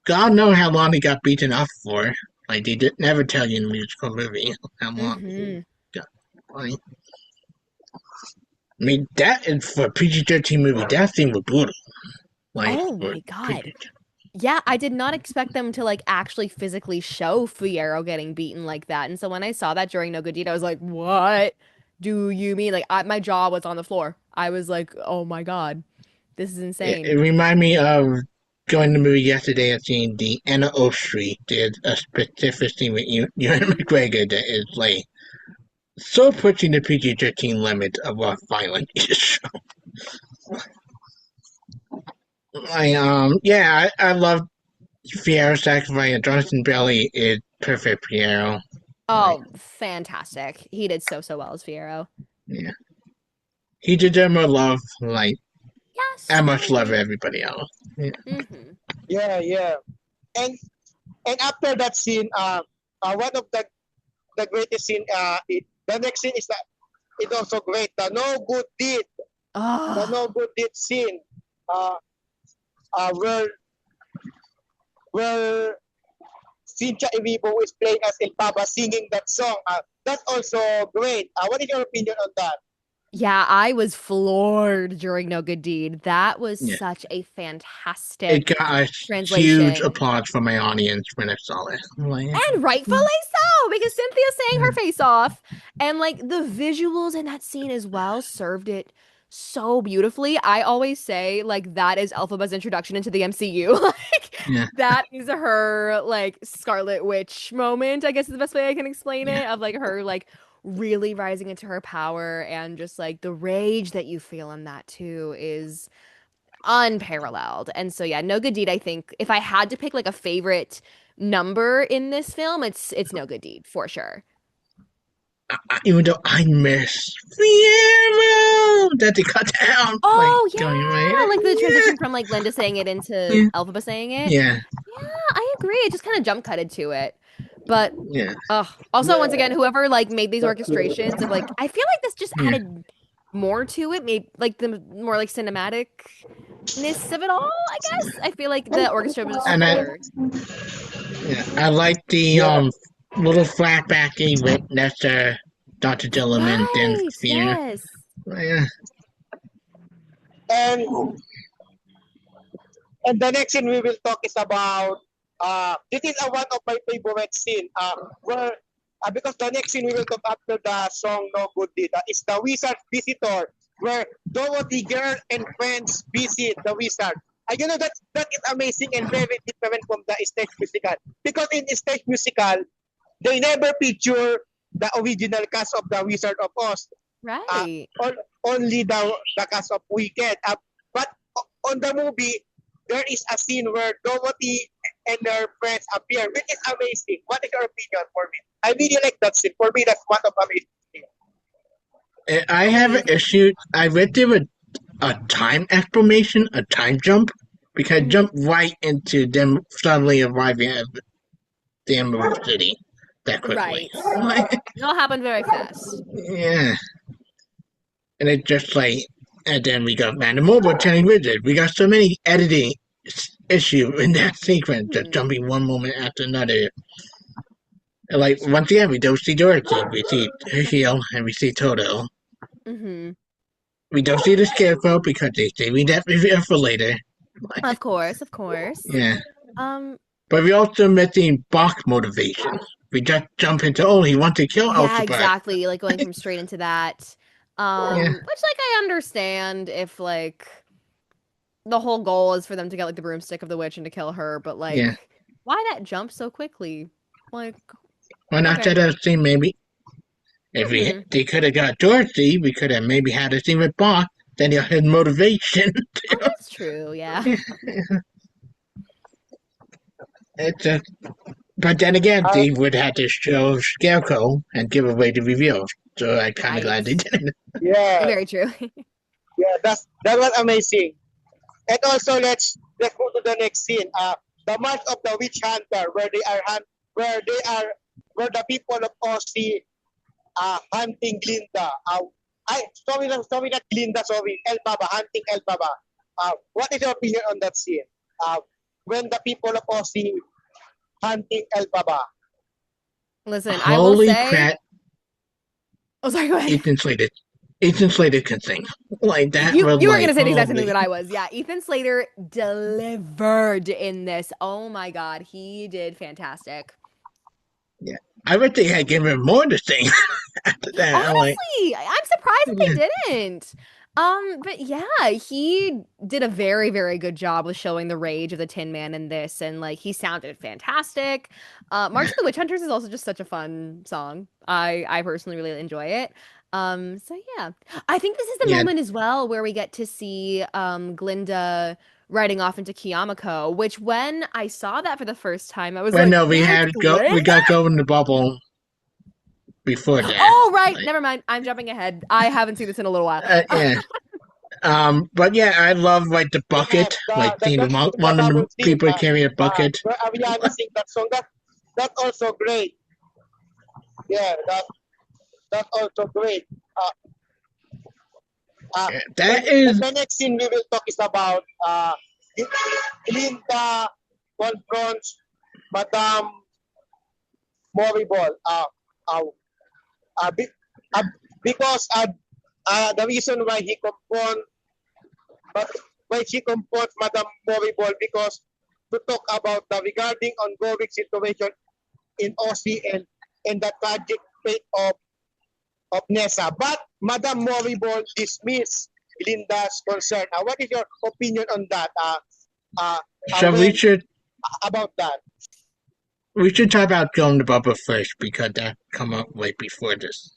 A: God knows how long he got beaten up for. Like they did never tell you in the musical movie how long he
C: Mm-hmm.
A: got. Like, I mean, that is for a PG-13 movie. That scene was brutal. Like
C: Oh
A: for
C: my God.
A: PG.
C: Yeah, I did not expect them to like actually physically show Fiyero getting beaten like that. And so when I saw that during No Good Deed, I was like, what do you mean? Like my jaw was on the floor. I was like, oh my God, this is
A: It
C: insane.
A: reminded me of going to the movie yesterday and seeing the Anna O Street. There's a specific scene with Ewan McGregor that is like so pushing the PG-13 limit of what violent is. I love Fiero's sacrifice. And Jonathan Bailey is perfect Fiero. Like,
C: Oh, fantastic. He did so, so well as Fiyero.
A: yeah, he deserves more love. Like,
C: Yes,
A: I
C: I
A: much love
C: agree.
A: everybody else. Yeah,
C: Hmm.
B: Yeah, yeah. And and after that scene, one of the greatest scene, the next scene is that it's also great. The
C: Oh,
B: no good deed scene, uh, where where Cynthia Erivo is playing as Elphaba singing that song. That's also great. What is your opinion on that?
C: yeah, I was floored during No Good Deed. That was
A: yeah.
C: such a
A: It
C: fantastic
A: got a huge
C: translation.
A: applause from my audience when I saw it. I'm like,
C: And rightfully so, because Cynthia sang her face off. And like the visuals in that scene as well served it so beautifully. I always say like that is Elphaba's introduction into the MCU. Like
A: yeah,
C: that is her like Scarlet Witch moment, I guess is the best way I can explain
A: yeah.
C: it, of like her like really rising into her power and just like the rage that you feel in that too is unparalleled. And so yeah, No Good Deed, I think if I had to pick like a favorite number in this film, it's No Good Deed for sure.
A: Even though I miss Fiero that they cut down, like
C: Oh
A: going
C: yeah, like the
A: right,
C: transition from like Linda saying it into
A: yeah,
C: Elphaba saying it.
A: yeah,
C: Yeah, I agree. It just kind of jump cutted to it. But
A: yeah,
C: also once
B: Yeah,
C: again, whoever like made these
B: that's true.
C: orchestrations of like I feel like this just
A: yeah.
C: added more to it, maybe like the more like cinematicness of it all, I guess. I feel like the orchestra was just
A: And
C: fuller.
A: I like the
B: Yeah,
A: little flashback with Nesta, Doctor Dillman, then
C: Right.
A: Fear.
C: Yes.
A: Yeah,
B: and and the next scene we will talk is about this is one of my favorite scene where because the next scene we will talk after the song No Good Deed is the wizard visitor where Dorothy girl and friends visit the wizard. You know that is amazing and very different from the stage musical because in stage musical they never feature the original cast of the Wizard of Oz. Uh,
C: Right.
B: only the cast of Wicked. But on the movie, there is a scene where Dorothy and her friends appear, which is amazing. What is your opinion for me? I really like that scene. For me, that's one of the amazing things.
A: I have an
C: I
A: issue. I read there was a time exclamation, a time jump, because
C: mhm.
A: jump right into them suddenly arriving at the Emerald City that quickly.
C: Right. It all happened very fast.
A: Yeah, and it's just like, and then we got Random Mobile telling Wizard. We got so many editing issue in that sequence, just
C: Hmm.
A: jumping one moment after another. And like once again, we don't see Dorothy, we see Heel, and we see Toto.
C: Hmm.
A: We don't see the Scarecrow because they saving that reveal for later.
C: Of course, of course.
A: Yeah,
C: Um,
A: but we also missing Bach's motivation. We just jump into he wants to kill
C: yeah,
A: Elphaba.
C: exactly. Like going from straight into that.
A: Yeah,
C: Which like I understand if like the whole goal is for them to get like the broomstick of the witch and to kill her, but
A: yeah.
C: like why that jump so quickly? Like,
A: Why not
C: okay.
A: set up a scene maybe? If
C: Hmm.
A: they could have got Dorothy, we could have maybe had a scene with Bach. Then he'll have motivation.
C: Oh, that's true. Yeah.
A: It's but then again,
B: Uh,
A: they would have to show Scarecrow and give away the reveal. So I'm kind of
C: Right.
A: glad they didn't.
B: Yeah,
C: Very true.
B: yeah, that was amazing. And also let's go to the next scene. The March of the Witch Hunter, where they are where the people of Aussie hunting Glinda. Sorry, not Glinda, sorry, Elphaba, hunting Elphaba. What is your opinion on that scene? When the people of Aussie hunting Elphaba.
C: Listen, I will
A: Holy
C: say.
A: crap!
C: Oh, sorry. Go ahead.
A: Ethan Slater, Ethan Slater can sing like that. Was
C: You were
A: like
C: gonna say the exact same thing
A: holy.
C: that I was. Yeah, Ethan Slater delivered in this. Oh my God, he did fantastic.
A: Yeah, I wish they had given him more to sing after that. I'm like,
C: Honestly, I'm surprised that
A: yeah,
C: they didn't. But yeah, he did a very, very good job with showing the rage of the Tin Man in this, and like he sounded fantastic. March of the Witch Hunters is also just such a fun song. I personally really enjoy it. So yeah, I think this is the
A: yeah.
C: moment as well where we get to see Glinda riding off into Kiamako, which when I saw that for the first time, I was
A: Well,
C: like,
A: no,
C: "It's
A: we
C: Glinda."
A: got go in the bubble before that.
C: Oh, right.
A: Like,
C: Never mind. I'm jumping ahead. I haven't seen this in a little while.
A: yeah. But yeah, I love like the
B: Yeah,
A: bucket, like seeing
B: the
A: one of
B: bubble
A: the
B: scene,
A: people carry a bucket.
B: where Ariana sing that song. That's also great. Yeah, that's also great. Uh,
A: Yeah,
B: then
A: that is
B: the next scene we will talk is about Glinda confronts Madame Moriball. Uh, uh, be, uh, because the reason why but why she confronts Madame Moriball because to talk about the regarding ongoing situation in Aussie and the tragic fate of Nessa. But Madame Moriball dismissed Linda's concern. What is your opinion on that? Uh,
A: so
B: when about that?
A: we should talk about going to bubble first because that come up right before this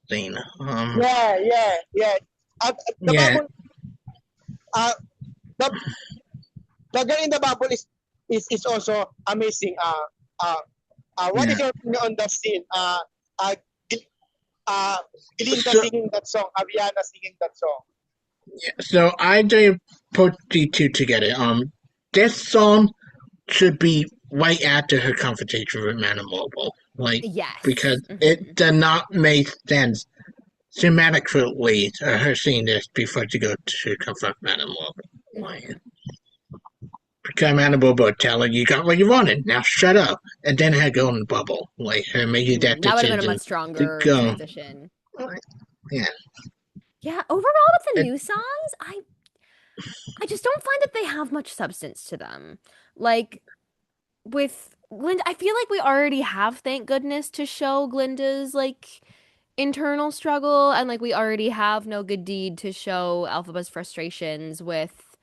A: scene.
B: Yeah. The
A: Yeah.
B: bubble, uh, the the girl in the bubble is also amazing. Uh, what
A: Yeah.
B: is your opinion on that scene? Uh, uh, Glinda
A: So
B: singing that song, Ariana singing that song.
A: so I did put the two together. This song should be right after her confrontation with Madame Mobile, like because
C: Yes.
A: it does not make sense thematically her seeing this before she go to confront Madame Mobile. Like,
C: Hmm.
A: because Madame Mobile tell her you got what you wanted, now shut up, and then her go in the bubble, like her making that
C: That would have been a
A: decision
C: much
A: to
C: stronger
A: go.
C: transition.
A: Yeah,
C: Yeah, overall with the
A: it,
C: new songs, I just don't find that they have much substance to them. Like with Glinda, I feel like we already have, thank goodness, to show Glinda's like internal struggle, and like we already have no good deed to show Elphaba's frustrations with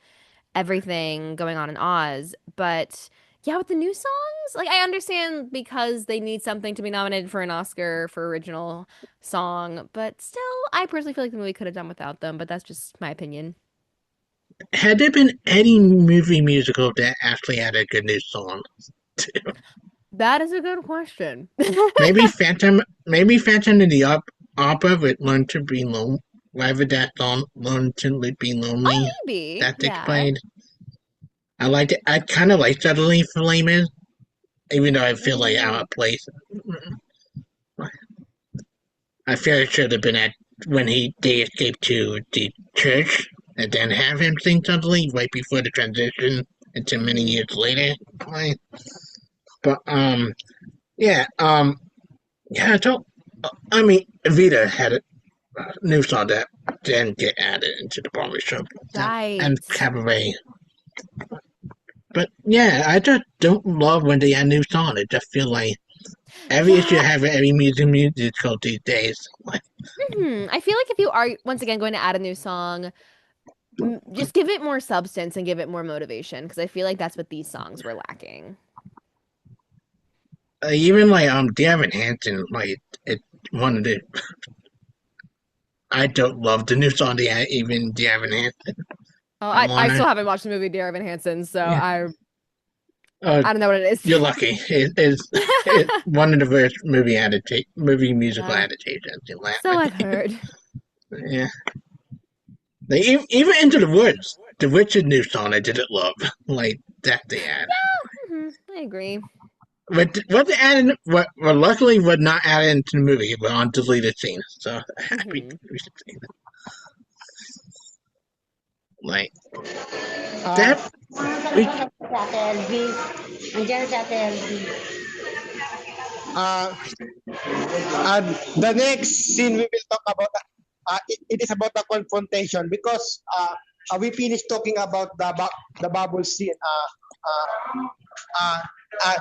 C: everything going on in Oz. But yeah, with the new songs, like I understand because they need something to be nominated for an Oscar for original song, but still, I personally feel like the movie could have done without them, but that's just my opinion.
A: had there been any movie musical that actually had a good new song?
C: That is a good question.
A: Maybe Phantom of the Opera with Learn to Be Lonely. Whatever that song, Learn to Be
C: Oh,
A: Lonely,
C: maybe.
A: that they
C: Yeah.
A: played. I liked it. I kind of like Suddenly Flame is, even though I feel like out
C: Mm,
A: of place. I feel it should have been at when they escaped to the church and then have him sing Suddenly right before the transition into many
C: hmm
A: years later. Like, but yeah, yeah. So I mean, Vita had a new song that then get added into the barbershop and
C: Right.
A: cabaret. But yeah, I just don't love when they add new song. It just feel like every issue
C: Yeah.
A: I have with every musical these days. Like,
C: I feel like if you are once again going to add a new song, just give it more substance and give it more motivation because I feel like that's what these songs were lacking.
A: even like Devin Hanson, like it one of the I don't love the new song they had, even Devin Hanson.
C: Oh,
A: I
C: I
A: wanna
C: still haven't watched the movie Dear Evan Hansen, so
A: yeah.
C: I
A: Uh,
C: I don't know what it is.
A: you're lucky. It's one of the worst movie musical
C: Uh,
A: adaptations in Latin.
C: so I've heard.
A: Yeah, even Into the Woods, the Richard new song I didn't love. Like that they added.
C: I agree.
A: But what they added, what luckily was not added into the movie, but on deleted scenes. So happy
C: Hmm.
A: we should say that. Like
B: Uh,
A: that, we
B: uh, the next scene we will talk about, it is about the confrontation because we finished talking about the bubble scene. Uh, uh,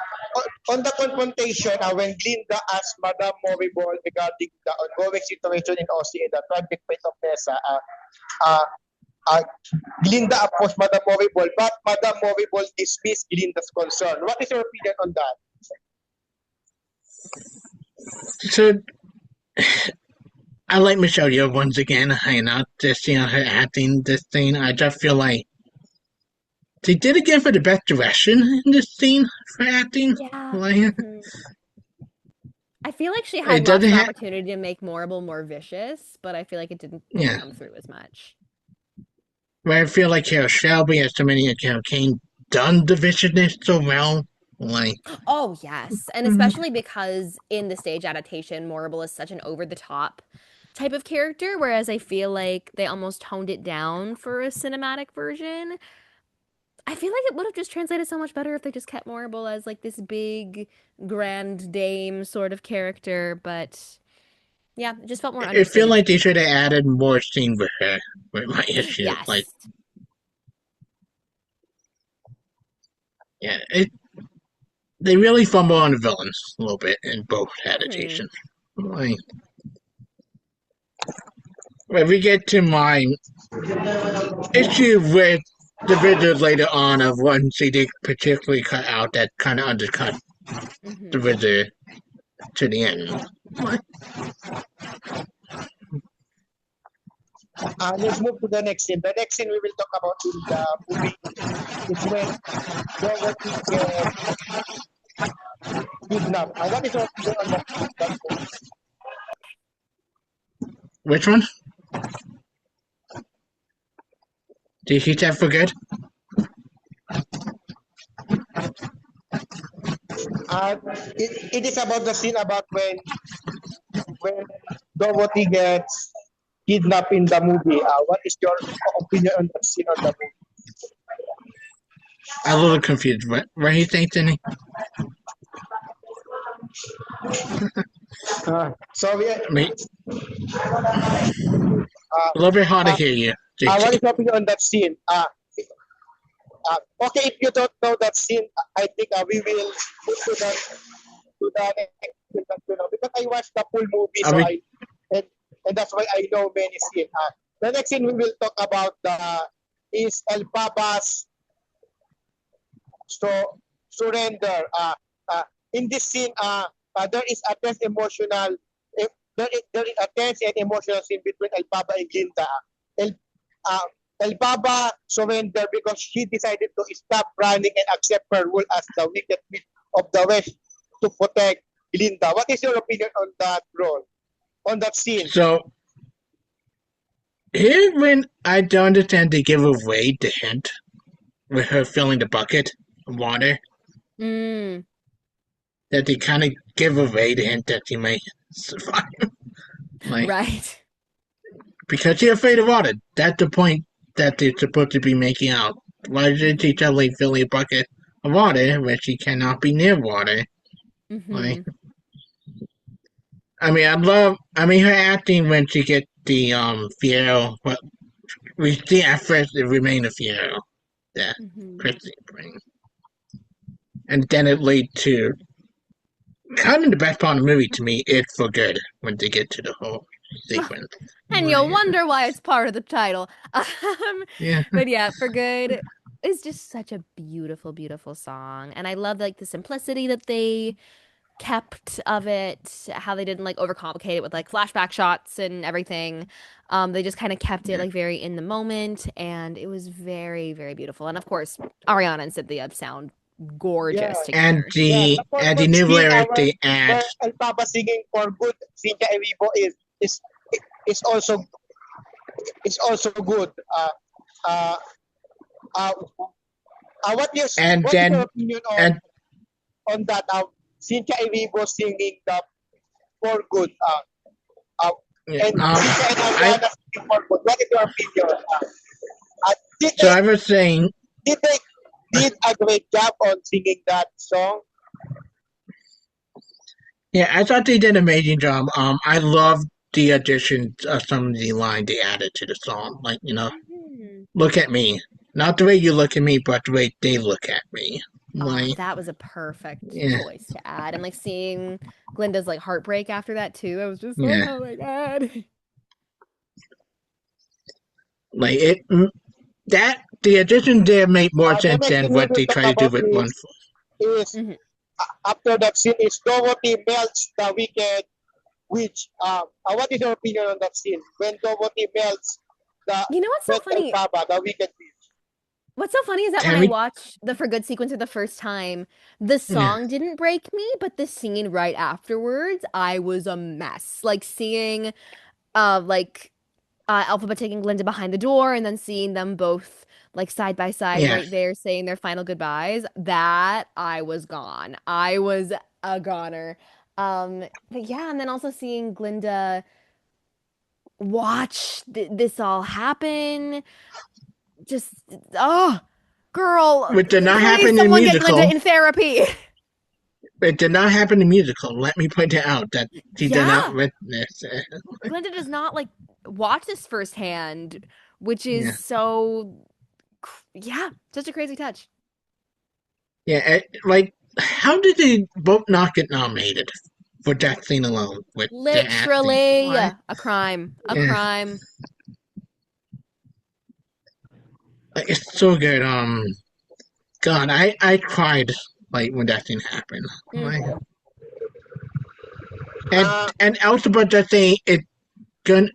B: on the confrontation, when Glinda asked Madame Morrible regarding the ongoing situation in Aussie and the tragic fate of Nessa, uh, uh, Glinda approached Madame Morrible, but Madame Morrible dismissed Glinda's concern. What is your opinion on that?
A: so I like Michelle Yeoh once again. I not just seeing her acting this scene. I just feel like they did it again for the best direction in this scene for acting.
C: Yeah.
A: Like
C: I feel like she had
A: it
C: lots
A: doesn't
C: of
A: have,
C: opportunity to make Morrible more vicious, but I feel like it didn't
A: yeah.
C: come through as much.
A: Where I feel like Carol Shelby has so many Carol Kane done the viciousness so well. Like
C: Oh, yes. And
A: mhm.
C: especially because in the stage adaptation, Morrible is such an over the top type of character, whereas I feel like they almost toned it down for a cinematic version. I feel like it would have just translated so much better if they just kept Morrible as like this big grand dame sort of character, but yeah, it just felt more
A: I feel
C: understated to
A: like they
C: me.
A: should have added more scene with her. With my issue, like
C: Yes.
A: yeah, they really fumble on the villains a little bit in both
C: Hmm.
A: adaptations. Like when we get to my issue with the video later on of one CD particularly cut out that kind of undercut the
C: Hmm.
A: video to the end. Like,
B: Let's move to the next scene. The next scene we will talk about in the movie is when Dorothy gets kidnapped. What is your opinion on that movie?
A: which one? Did he that for good?
B: Uh, it is about the scene about when Dorothy gets kidnapped in the movie. What is your opinion on that scene on the movie?
A: I'm a little confused. What he thinks, Denny?
B: So we,
A: I mean,
B: uh,
A: a little bit hard to
B: uh,
A: hear you,
B: what
A: JC.
B: is your opinion on that scene? Okay, if you don't know that scene, I think we will move to the next scene that you know because I watched the full movie,
A: I
B: so
A: mean,
B: and, and that's why I know many scenes. The next scene we will talk about is Elphaba's surrender. In this scene, there is a tense emotional, there is a tense and emotional scene between Elphaba and Glinda. El, uh, Elphaba surrendered because she decided to stop running and accept her role as the wicked witch of the West to protect Glinda. What is your opinion on that role, on that scene?
A: so here when I don't understand they give away the hint with her filling the bucket of water,
C: Mm,
A: that they kind of give away the hint that she may survive. Like,
C: right.
A: because she's afraid of water. That's the point that they're supposed to be making out. Why did she
C: Hmm.
A: tell Lady fill a bucket of water when she cannot be near water? Like,
C: Hmm.
A: I mean, her acting when she get the Fiero, what we see at first it remained a Fiero that
C: Hmm.
A: Christine brings, and then it lead to kind of the best part of the movie to me. It's for good when they get to the whole sequence.
C: And you'll
A: Like,
C: wonder why it's part of the title.
A: yeah,
C: But yeah, For Good is just such a beautiful, beautiful song. And I love like the simplicity that they kept of it, how they didn't like overcomplicate it with like flashback shots and everything. They just kind of kept it
A: yeah.
C: like very in the moment, and it was very, very beautiful. And of course, Ariana and Cynthia sound
B: Yeah,
C: gorgeous
A: and
C: together.
B: yeah.
A: the
B: The for
A: and the
B: good
A: new
B: scene,
A: lyric
B: our
A: they add.
B: where Elphaba singing for good, Cynthia Erivo is is also is also good. Uh, uh,
A: And
B: what is your
A: then
B: opinion
A: and
B: on that? Cynthia Erivo singing the for good. Uh,
A: yeah,
B: and Cynthia and
A: I
B: Ariana singing for good. What is your opinion? Uh, did
A: so
B: they
A: I was saying,
B: did they did a great job on singing that song?
A: yeah, I thought they did an amazing job. I loved the addition of some of the line they added to the song. Like,
C: Mhm.
A: look at me, not the way you look at me, but the way they look at me.
C: Oh,
A: Like,
C: that was a perfect
A: yeah,
C: choice to add. And like seeing Glinda's like heartbreak after that too, I was just like,
A: yeah,
C: oh my God.
A: like that the addition there made more
B: The
A: sense
B: next
A: than
B: thing we
A: what
B: will
A: they
B: talk
A: try to do
B: about
A: with one.
B: is
C: Mhm.
B: after that scene is Dorothy melts the wicked witch. What is your opinion on that scene when Dorothy melts the
C: You know what's so
B: Red
C: funny?
B: Elphaba, the wicked witch?
C: What's so funny is that when I
A: Tammy,
C: watched the For Good sequence for the first time, the
A: yeah,
C: song didn't break me, but the scene right afterwards, I was a mess. Like seeing like Elphaba taking Glinda behind the door and then seeing them both like side by side
A: yeah,
C: right there saying their final goodbyes, that I was gone. I was a goner. But yeah, and then also seeing Glinda watch this all happen, just oh, girl,
A: which did not
C: please
A: happen in the
C: someone get Glinda
A: musical.
C: in therapy.
A: It did not happen in the musical. Let me point it out that she did not
C: Yeah,
A: witness it.
C: Glinda does not like watch this firsthand, which is
A: Yeah,
C: so yeah, such a crazy touch.
A: yeah. Like, how did they both not get nominated for that scene alone with their acting?
C: Literally
A: Why?
C: a crime, a
A: Yeah,
C: crime.
A: like, it's so good. God, I cried like when that thing happened. Like,
C: Hmm.
A: and
B: Uh,
A: and Elphaba just saying it gonna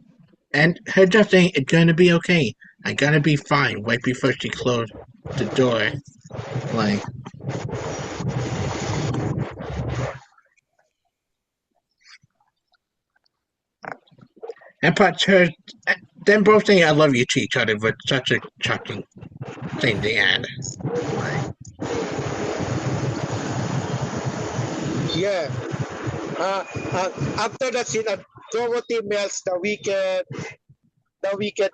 A: and her just saying it's gonna be okay. I gotta be fine. Right before she closed the door. Like, and plus her, them both saying I love you to each other was such a shocking thing to add. Like,
B: yeah. Uh, After that scene, Dorothy melts the wicked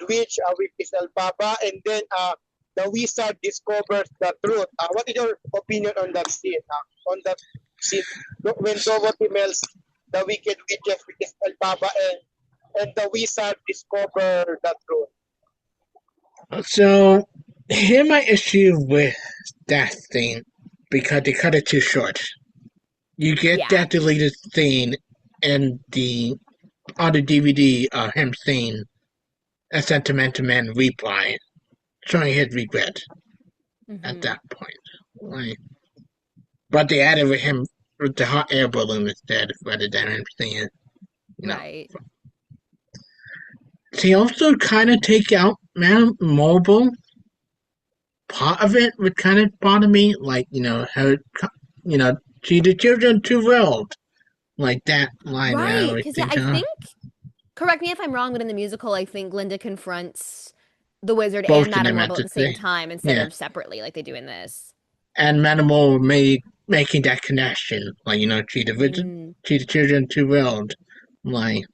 B: witch, which is Elphaba, and then the wizard discovers the truth. What is your opinion on that scene? On that scene when Dorothy melts the wicked witches, which is Elphaba, and the wizard discover the truth.
A: so here my issue with that thing because they cut it too short. You get
C: Yeah.
A: that deleted scene in the on the DVD him saying a sentimental man reply, showing his regret at
C: Hmm.
A: that point. Like, but they added with him with the hot air balloon instead, rather than him saying, you know.
C: Right.
A: They also kind of take out Man Mobile. Part of it would kind of bother me, like her, you know, see the children too well, like that line where I
C: Right.
A: always
C: Because yeah,
A: think,
C: I think correct me if I'm wrong, but in the musical, I think Glinda confronts the wizard and
A: both of
C: Madame
A: them at
C: Marble at
A: the
C: the same
A: thing,
C: time instead
A: yeah.
C: of separately like they do in this.
A: And Manimal made making that connection, like treat the visit,
C: Mm.
A: treat the children too well, like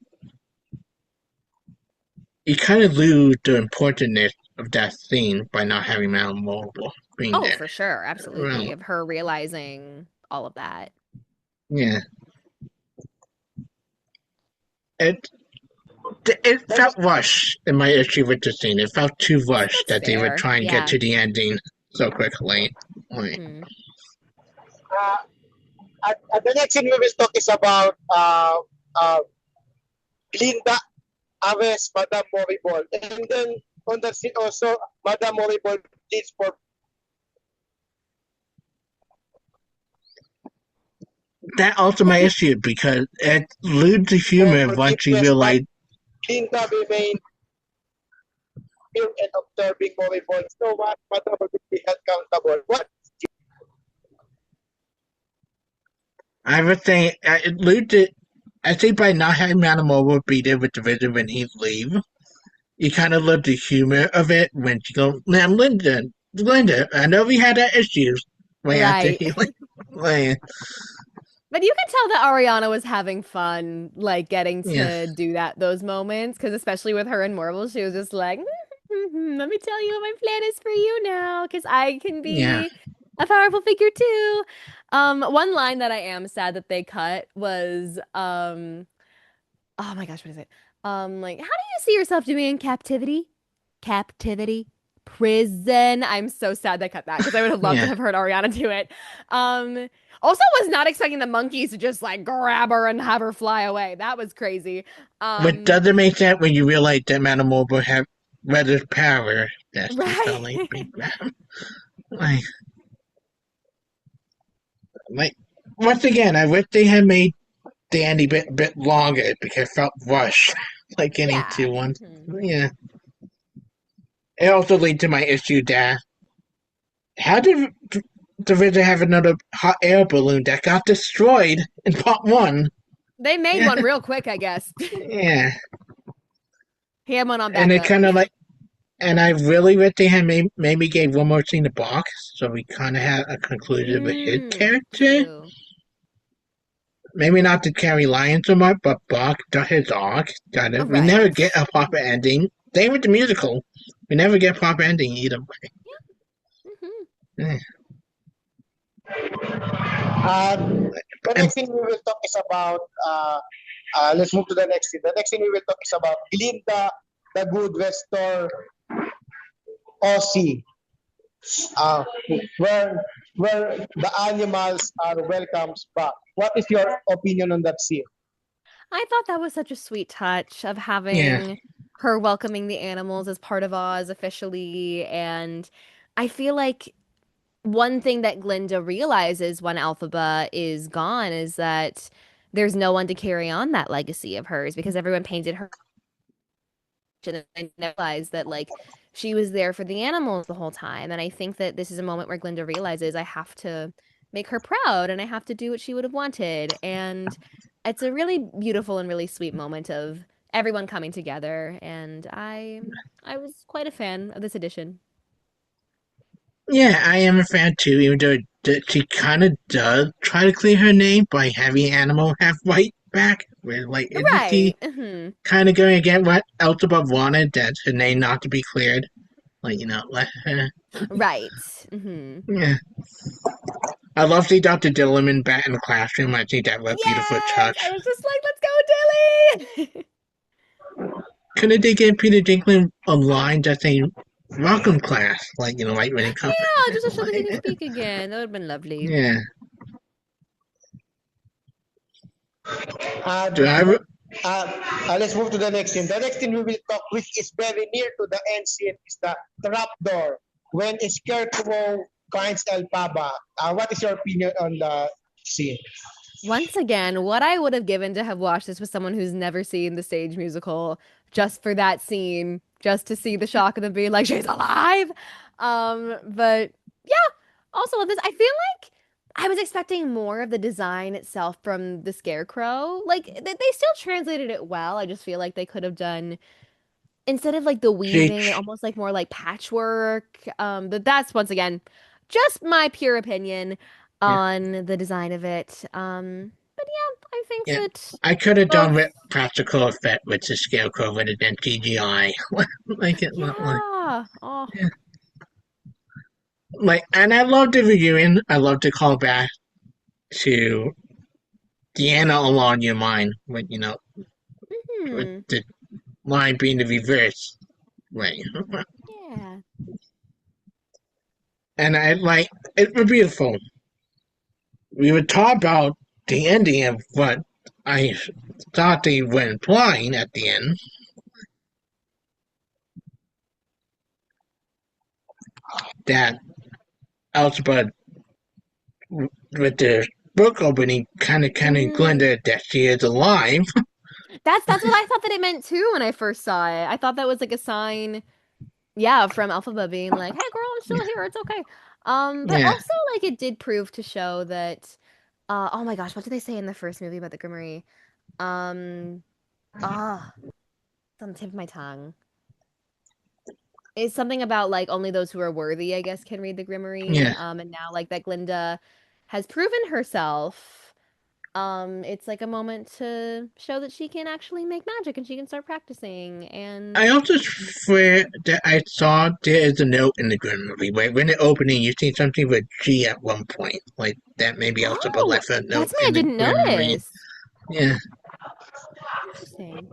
A: you kind of lose the importance of that scene by not having Mount Mobile being
C: Oh,
A: there.
C: for sure.
A: Well,
C: Absolutely. Of her realizing all of that.
A: yeah, it it
B: The
A: felt rushed in my issue with the scene. It felt too rushed
C: That's
A: that they would
C: fair.
A: try and get
C: Yeah.
A: to the ending so quickly. Like,
C: Hmm.
B: uh, the next thing we will talk is about Glinda Aves, Madame Moribol, and then on that scene also Madame Moribol pleads for
A: that also my issue because it loses humor once you
B: forgiveness, but
A: realize
B: Glinda remained firm and observing Moribol. So what Madame will be held accountable. What
A: I would think it looted. I think by not having Manamobo be there with the vision when he leave, you kind of love the humor of it when you go, "Man, Glinda, I know we had our issues right after
C: Right.
A: he like,
C: But you can tell that Ariana was having fun, like getting
A: yeah,
C: to do those moments, because especially with her and Marvel, she was just like, let me tell you what my plan is for you now, because I can
A: yeah,
C: be a powerful figure too. One line that I am sad that they cut was, oh my gosh, what is it? Like, how do you see yourself doing in captivity? Captivity? Prison. I'm so sad they cut that because I would have loved to
A: yeah.
C: have heard Ariana do it. Um, Also was not expecting the monkeys to just like grab her and have her fly away. That was crazy.
A: But
C: Um,
A: doesn't make sense when you realize that Manamobo have weather power that she felt
C: right.
A: like being like, like once again, I wish they had made Danny bit longer because it felt rushed, like getting to
C: Yeah.
A: one.
C: Mhm.
A: Yeah. It also leads to my issue that how did the Riddler have another hot air balloon that got destroyed in part one?
C: They made
A: Yeah,
C: one real quick, I guess.
A: yeah.
C: He had one on
A: And it
C: backup.
A: kind of like, and I really wish they had maybe gave one more scene to Bach, so we kind of had a conclusion with his character.
C: True.
A: Maybe not to carry Lion so much, but Bach, his arc. Got it. We never
C: Right.
A: get a proper ending. Same with the musical. We never get a proper ending either.
C: Mhm.
A: Yeah.
B: The
A: And
B: next thing we will talk is about, let's move to the next thing. The next thing we will talk is about Glinda, the Good Restore Aussie, uh, where the animals are welcomed back. What is your opinion on that scene?
C: I thought that was such a sweet touch of
A: yeah,
C: having her welcoming the animals as part of Oz officially. And I feel like one thing that Glinda realizes when Elphaba is gone is that there's no one to carry on that legacy of hers because everyone painted her and I realized that like she was there for the animals the whole time. And I think that this is a moment where Glinda realizes I have to make her proud and I have to do what she would have wanted. And it's a really beautiful and really sweet moment of everyone coming together. And I was quite a fan of this edition.
A: yeah, I am a fan too. Even though she kind of does try to clear her name by having Animal have white back, where like isn't she
C: Right. Hmm.
A: kind of going against what Elphaba wanted, that her name not to be cleared? Like let her.
C: Right. Hmm.
A: Yeah, I love seeing Dr. Dillerman back in the classroom. I think that was a beautiful
C: Yes. I
A: touch.
C: was just like, let's go, Dilly.
A: Couldn't they get Peter Dinklage online just saying "Welcome, class"? Like when it comes.
C: Yeah, just to show that he can
A: Like,
C: speak again. That would have been lovely.
A: yeah.
B: Uh,
A: Do I?
B: let's move to the next scene. The next scene we will talk, which is very near to the end scene, is the trap door. When a scarecrow finds Elphaba. What is your opinion on the scene?
C: Once again, what I would have given to have watched this with someone who's never seen the stage musical just for that scene, just to see the shock of them being like, she's alive. But yeah, also love this. I feel like I was expecting more of the design itself from the Scarecrow. Like they still translated it well. I just feel like they could have done instead of like the
A: She,
C: weaving and almost like more like patchwork. But that's once again just my pure opinion
A: yeah,
C: on the design of it. But yeah, I think
A: yeah.
C: that
A: I could have done
C: both,
A: with practical effect with the Scarecrow rather than CGI. like it,
C: yeah. Oh,
A: yeah. And I love the reviewing. I love to call back to Deanna along your mind with with
C: hmm.
A: the line being the reverse way.
C: Yeah.
A: And I like it was beautiful. We would talk about the ending of what I thought they were implying at the end, that Elspeth with the book opening kind of
C: Mm.
A: glinted that she is alive.
C: That's what I thought that it meant too when I first saw it. I thought that was like a sign, yeah, from Elphaba being like, "Hey, girl, I'm still here. It's okay." But
A: Yeah,
C: also like it did prove to show that. Oh my gosh, what did they say in the first movie about the Grimmery? Um, ah, it's on the tip of my tongue. It's something about like only those who are worthy, I guess, can read the Grimmery.
A: Yeah,
C: And now like that Glinda has proven herself. It's like a moment to show that she can actually make magic and she can start practicing. And
A: I also swear that I saw there is a note in the Grimm movie where when the opening you see something with G at one point, like that maybe Elphaba
C: oh,
A: left a note
C: that's something I
A: in the
C: didn't
A: Grimm movie.
C: notice.
A: Yeah,
C: Interesting.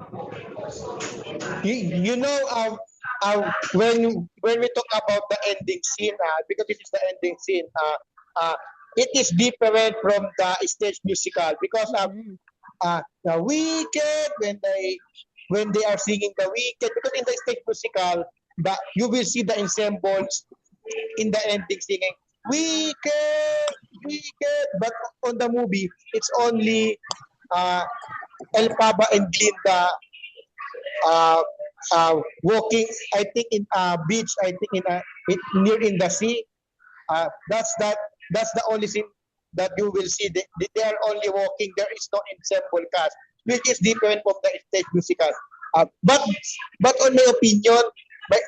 B: You know, when we talk about the ending scene, because this is the ending scene, it is different from the stage musical because
C: Mm-hmm.
B: the Wicked when they are singing the Wicked, because in the stage musical, you will see the ensembles in the ending singing Wicked, Wicked, but on the movie it's only uh, Elphaba and Glinda uh, walking, I think in a beach, I think near in the sea. That's the only scene that you will see. They are only walking. There is no ensemble cast, which is different from the stage musical. Uh, but but on my opinion, by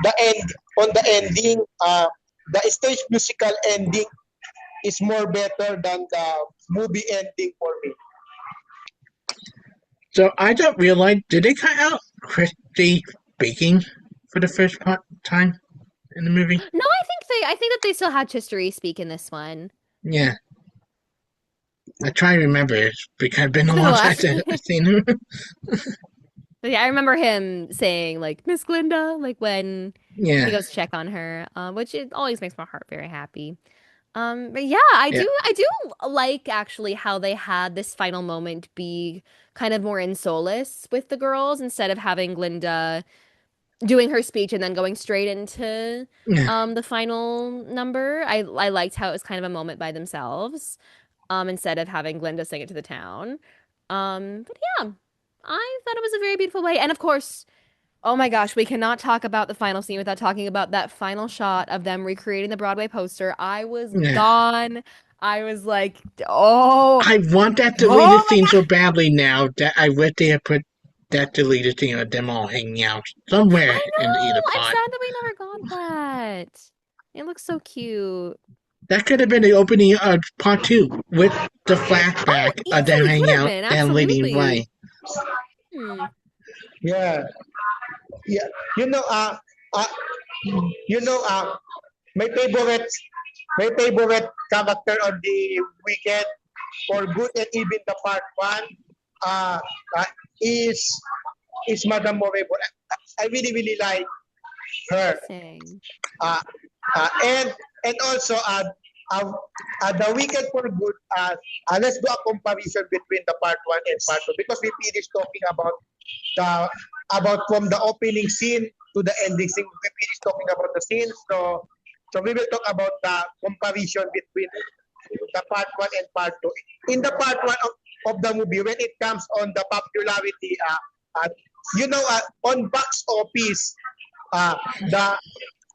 B: the end on the ending, the stage musical ending is more better than the movie ending for me.
A: so I don't realize did they cut out Christy speaking for the first time in the movie?
C: No, I think that they still had Chistery speak in this one.
A: Yeah, I try to remember it because it's been
C: It's
A: a
C: been a
A: long
C: while.
A: time since I've seen her.
C: But yeah, I remember him saying like Miss Glinda, like when he
A: Yeah,
C: goes to check on her, which it always makes my heart very happy. But yeah,
A: yeah,
C: I do like actually how they had this final moment be kind of more in solace with the girls instead of having Glinda doing her speech and then going straight into
A: yeah.
C: the final number. I liked how it was kind of a moment by themselves, instead of having Glinda sing it to the town. But yeah, I thought it was a very beautiful way. And of course, oh my gosh, we cannot talk about the final scene without talking about that final shot of them recreating the Broadway poster. I was
A: Yeah.
C: gone. I was like, oh,
A: I want that
C: oh
A: deleted
C: my
A: scene
C: God.
A: so badly now that I wish they had put that deleted scene of them all hanging out somewhere
C: I
A: in either
C: know. I'm
A: pot.
C: sad that we never got that. It looks so cute.
A: That could have been the opening of part two with the
C: Oh,
A: flashback of them
C: easily could
A: hanging
C: have
A: out
C: been.
A: and leading the
C: Absolutely.
A: way.
C: Hmm.
B: Yeah, yeah. You know, uh, you know, my favorite my favorite character on the Wicked for good and even the part one uh, uh is Madame Morebo. I really really like her.
C: Interesting.
B: Uh, and also uh, the Wicked for good. Let's do a comparison between the part one and part two because we finished talking the about from the opening scene to the ending scene. We finished talking about the scenes. So we will talk about the comparison between the part one and part two. In the part one of the movie, when it comes on the popularity, on box office,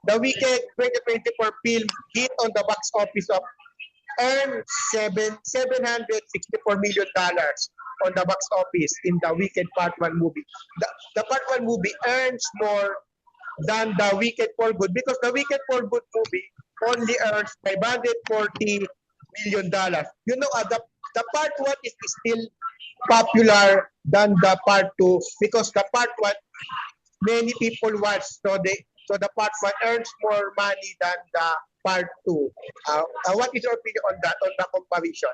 B: the Wicked 2024 film hit on the box office of earned $764 million on the box office in the Wicked Part 1 movie. The Part 1 movie earns more than the Wicked for Good because the Wicked for Good movie only earns $540 million. The Part 1 is still popular than the Part 2 because the Part 1 many people watch so the part one earns more money than the part two. What is your opinion on that on the comparison?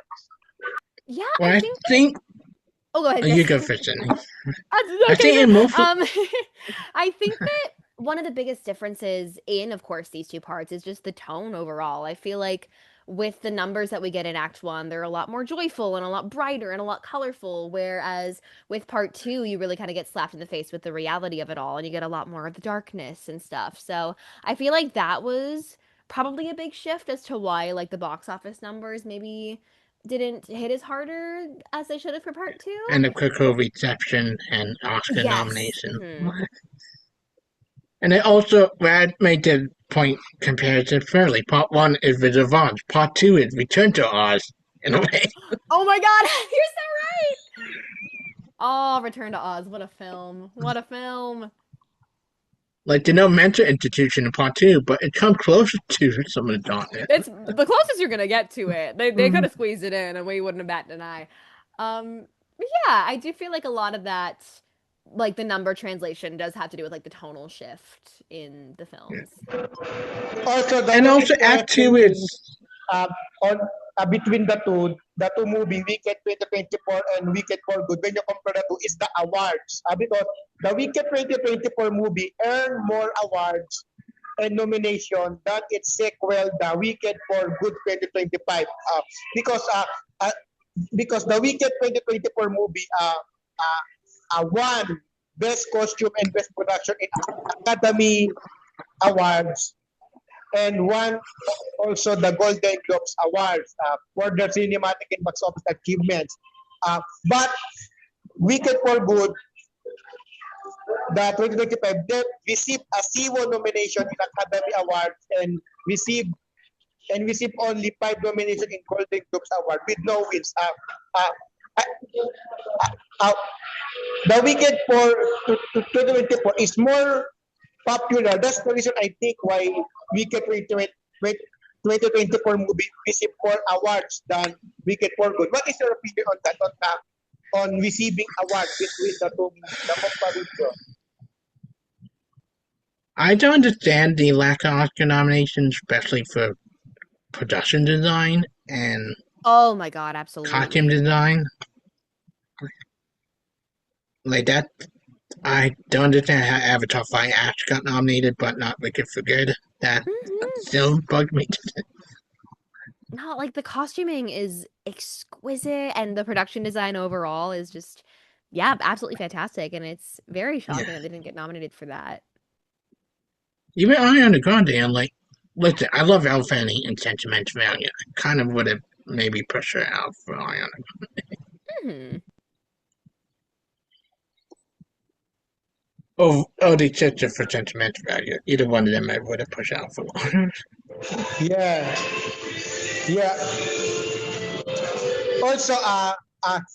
C: Yeah,
A: Well,
C: I
A: I
C: think that.
A: think
C: Oh, go ahead,
A: you
C: Chris.
A: go first, Sydney. I
C: Okay,
A: think
C: sure.
A: in most
C: I think that one of the biggest differences in, of course, these two parts is just the tone overall. I feel like with the numbers that we get in Act One, they're a lot more joyful and a lot brighter and a lot colorful. Whereas with part two, you really kind of get slapped in the face with the reality of it all, and you get a lot more of the darkness and stuff. So I feel like that was probably a big shift as to why, like, the box office numbers maybe didn't hit as harder as they should have for part two.
A: and the critical reception and Oscar
C: Yes.
A: nomination.
C: Hmm.
A: And it also Brad made the point comparison fairly. Part one is with Oz. Part two is Return to Oz. in a way.
C: Oh my God, you're so right. Oh, Return to Oz. What a film. What a film.
A: Like the No Mentor Institution in part two, but it comes closer to some of the darkness.
C: It's the closest you're gonna get to it. They could
A: Mhm.
C: have squeezed it in and we wouldn't have batted an eye. But yeah, I do feel like a lot of that, like the number translation does have to do with like the tonal shift in the
A: Yeah.
C: films.
B: Also, the
A: And
B: most
A: also Act
B: interesting
A: Two
B: thing
A: is
B: uh, on between the two movie Wicked 2024 and Wicked for Good, when you compare the two, is the awards. Because the Wicked 2024 movie earned more awards and nomination than its sequel, The Wicked for Good 2025. Because uh, uh, because the Wicked 2024 movie won Best Costume and Best Production in Academy Awards and won also the Golden Globes Awards for their cinematic and box office achievements. But Wicked for Good, the 2025, they received a C1 nomination in Academy Awards and received only 5 nominations in Golden Globes Award with no wins. Uh, uh, uh, the Wicked for 2024 is more popular. That's the reason I think why Wicked 2024 movie received more awards than Wicked for Good. What is your opinion on that? On receiving awards between the two movies, the comparison?
A: I don't understand the lack of Oscar nominations, especially for production design and
C: Oh my God,
A: costume
C: absolutely.
A: design. Like that, I don't understand how Avatar Fire Ash got nominated, but not Wicked for Good. That
C: Hmm.
A: still bugged me.
C: No, like the costuming is exquisite and the production design overall is just, yeah, absolutely fantastic. And it's very
A: Yeah,
C: shocking that they didn't get nominated for that.
A: even Ariana Grande. I'm like, listen, I love Elphaba and Sentimental Value. I kind of would have maybe pushed her out for Ariana.
C: Hmm.
A: Oh, the exception for Sentimental Value. Either one of them I would have pushed out for.
B: Yeah, yeah. Also,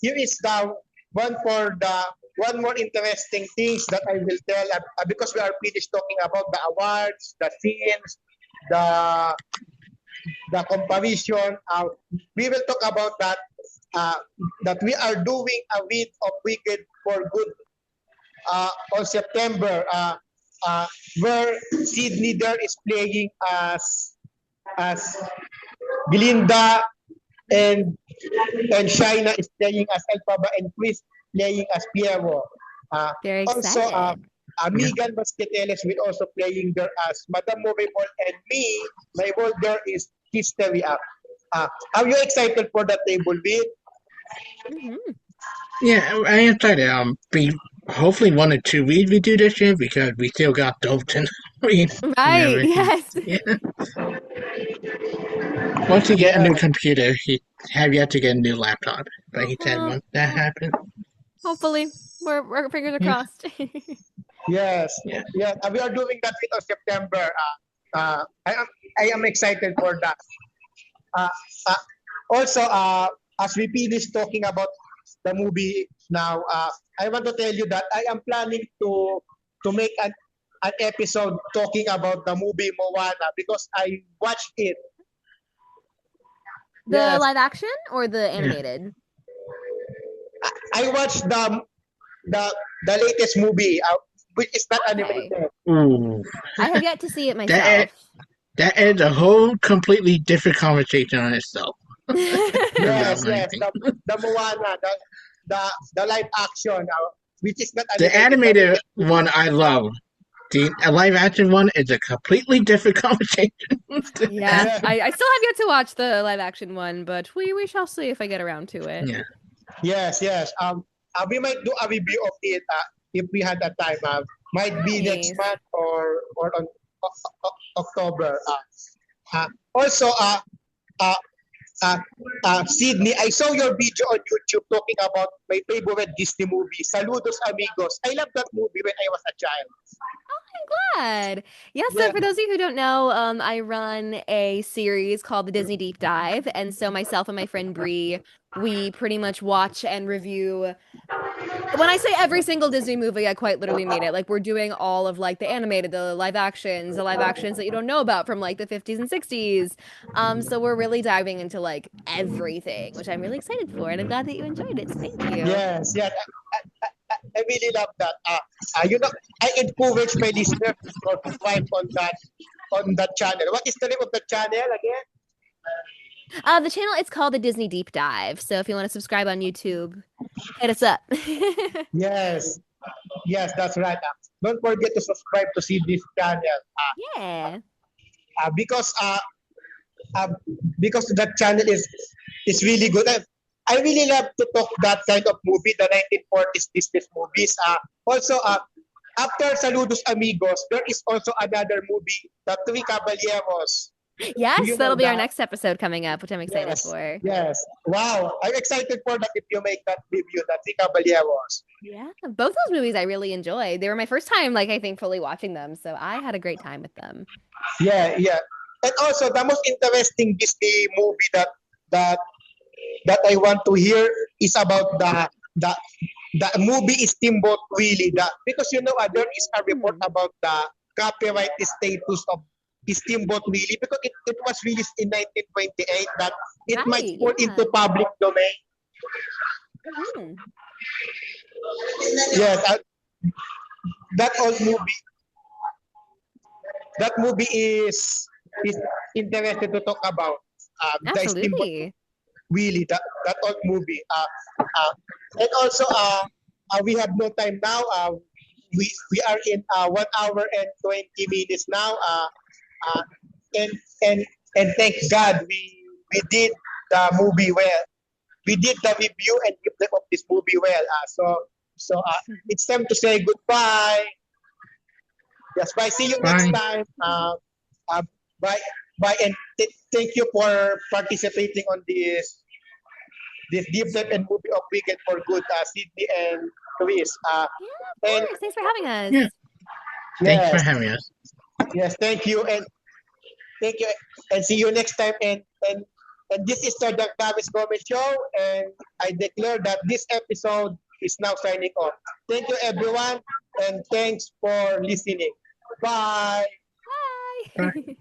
B: here is the one for the one more interesting things that I will tell because we are finished talking about the awards, the scenes, the comparison. We will talk about uh, that we are doing a week of Wicked for Good on September, where Sydney there is playing as Glinda and Shaina is playing as Elphaba and Chris playing as Piero. Uh,
C: Very
B: also,
C: excited.
A: Yeah.
B: Megan Basqueteles will also playing there as Madame Movable, and me, my role there is History. Are you excited for that table bit?
C: Hmm.
A: Yeah, I am excited. Hopefully 1 or 2 reads we do this year because we still got Dalton read and
C: Right.
A: everything.
C: Yes.
A: Yeah. Once he get a
B: Yeah,
A: new computer, he have yet to get a new laptop. But he said
C: Well,
A: once that happens,
C: hopefully, our fingers are
A: yeah,
C: crossed.
B: yes,
A: yeah.
B: yeah. We are doing that in September. I am excited for that. Uh, uh, also, as we finish talking about the movie now, I want to tell you that I am planning to make an episode talking about the movie Moana because I watched it.
C: The
B: Yes,
C: live action or the
A: Yeah.
C: animated?
B: I watched the the latest movie, which is not
C: Okay.
B: animated.
A: Ooh,
C: I have yet to see it
A: that ad-
C: myself.
A: that adds a whole completely different conversation on itself. In
B: Yes,
A: my
B: yes,
A: opinion,
B: the Moana, the live action, which is not
A: the
B: animated, the
A: animated
B: latest movie.
A: one I love. The live action one is a completely different conversation.
C: Yeah,
B: Yeah,
C: I still have yet to watch the live action one, but we shall see if I get around to it.
A: Yeah.
B: yes, yes. We might do a review of it if we had that time. Might be next
C: Nice.
B: month or on October. Also, uh, Sydney, I saw your video on YouTube talking about my favorite Disney movie, Saludos Amigos. I love that movie when I was a child.
C: Glad. Yeah, so
B: Yeah.
C: for those of you who don't know, I run a series called the Disney Deep Dive, and so myself and my friend Bree, we pretty much watch and review. When I say every single Disney movie, I quite literally mean it. Like we're doing all of like the animated, the live actions that you don't know about from like the 50s and 60s. So we're really diving into like everything, which I'm really excited for, and I'm glad that you enjoyed it. So thank you.
B: Yes. Yeah. I really love that. You know, I encourage my listeners to subscribe on that channel. What is the name of the channel again?
C: The channel it's called the Disney Deep Dive. So if you want to subscribe on YouTube, hit us up.
B: Yes. Yes, that's right. Don't forget to subscribe to see this channel.
C: Yeah.
B: Uh, because uh, uh, because that channel is really good. I really love to talk that kind of movie, the 1940s Disney movies. Also, after Saludos Amigos, there is also another movie, The Three Caballeros. Do
C: Yes,
B: you know
C: that'll be our
B: that?
C: next episode coming up, which I'm excited
B: Yes,
C: for.
B: yes. Wow, I'm excited for that if you make that review, The Three Caballeros.
C: Yeah, both those movies I really enjoyed. They were my first time, like I think, fully watching them, so I had a great time with them.
B: Yeah, yeah. And also, the most interesting Disney movie that that I want to hear is about the the movie Steamboat Willie. Because you know there is a report
C: Hmm.
B: about the copyright status of Steamboat Willie because it was released in 1928 that it might
C: Right,
B: fall into
C: yeah.
B: public domain.
C: Hmm.
B: Yes, that old movie that movie is interesting to talk about. The Steamboat
C: Absolutely.
B: Willie, that old movie. And also, we have no time now. We are in 1 hour and 20 minutes now. Uh, and and and thank God we did the movie well. We did the review and give them of this movie well. It's time to say goodbye. Yes, bye. See you next
A: Bye.
B: time. Uh, bye, bye, and thank you for participating on this deep dive and movie of Weekend for Good, Sydney and Chris.
C: Yeah, of
B: And
C: course. Thanks for having us.
A: Yeah. Thanks for
B: yes,
A: having us.
B: yes, thank you, and see you next time. And this is the Travis Gomez show, and I declare that this episode is now signing off. Thank you, everyone, and thanks for listening. Bye.
C: Bye.
A: Bye.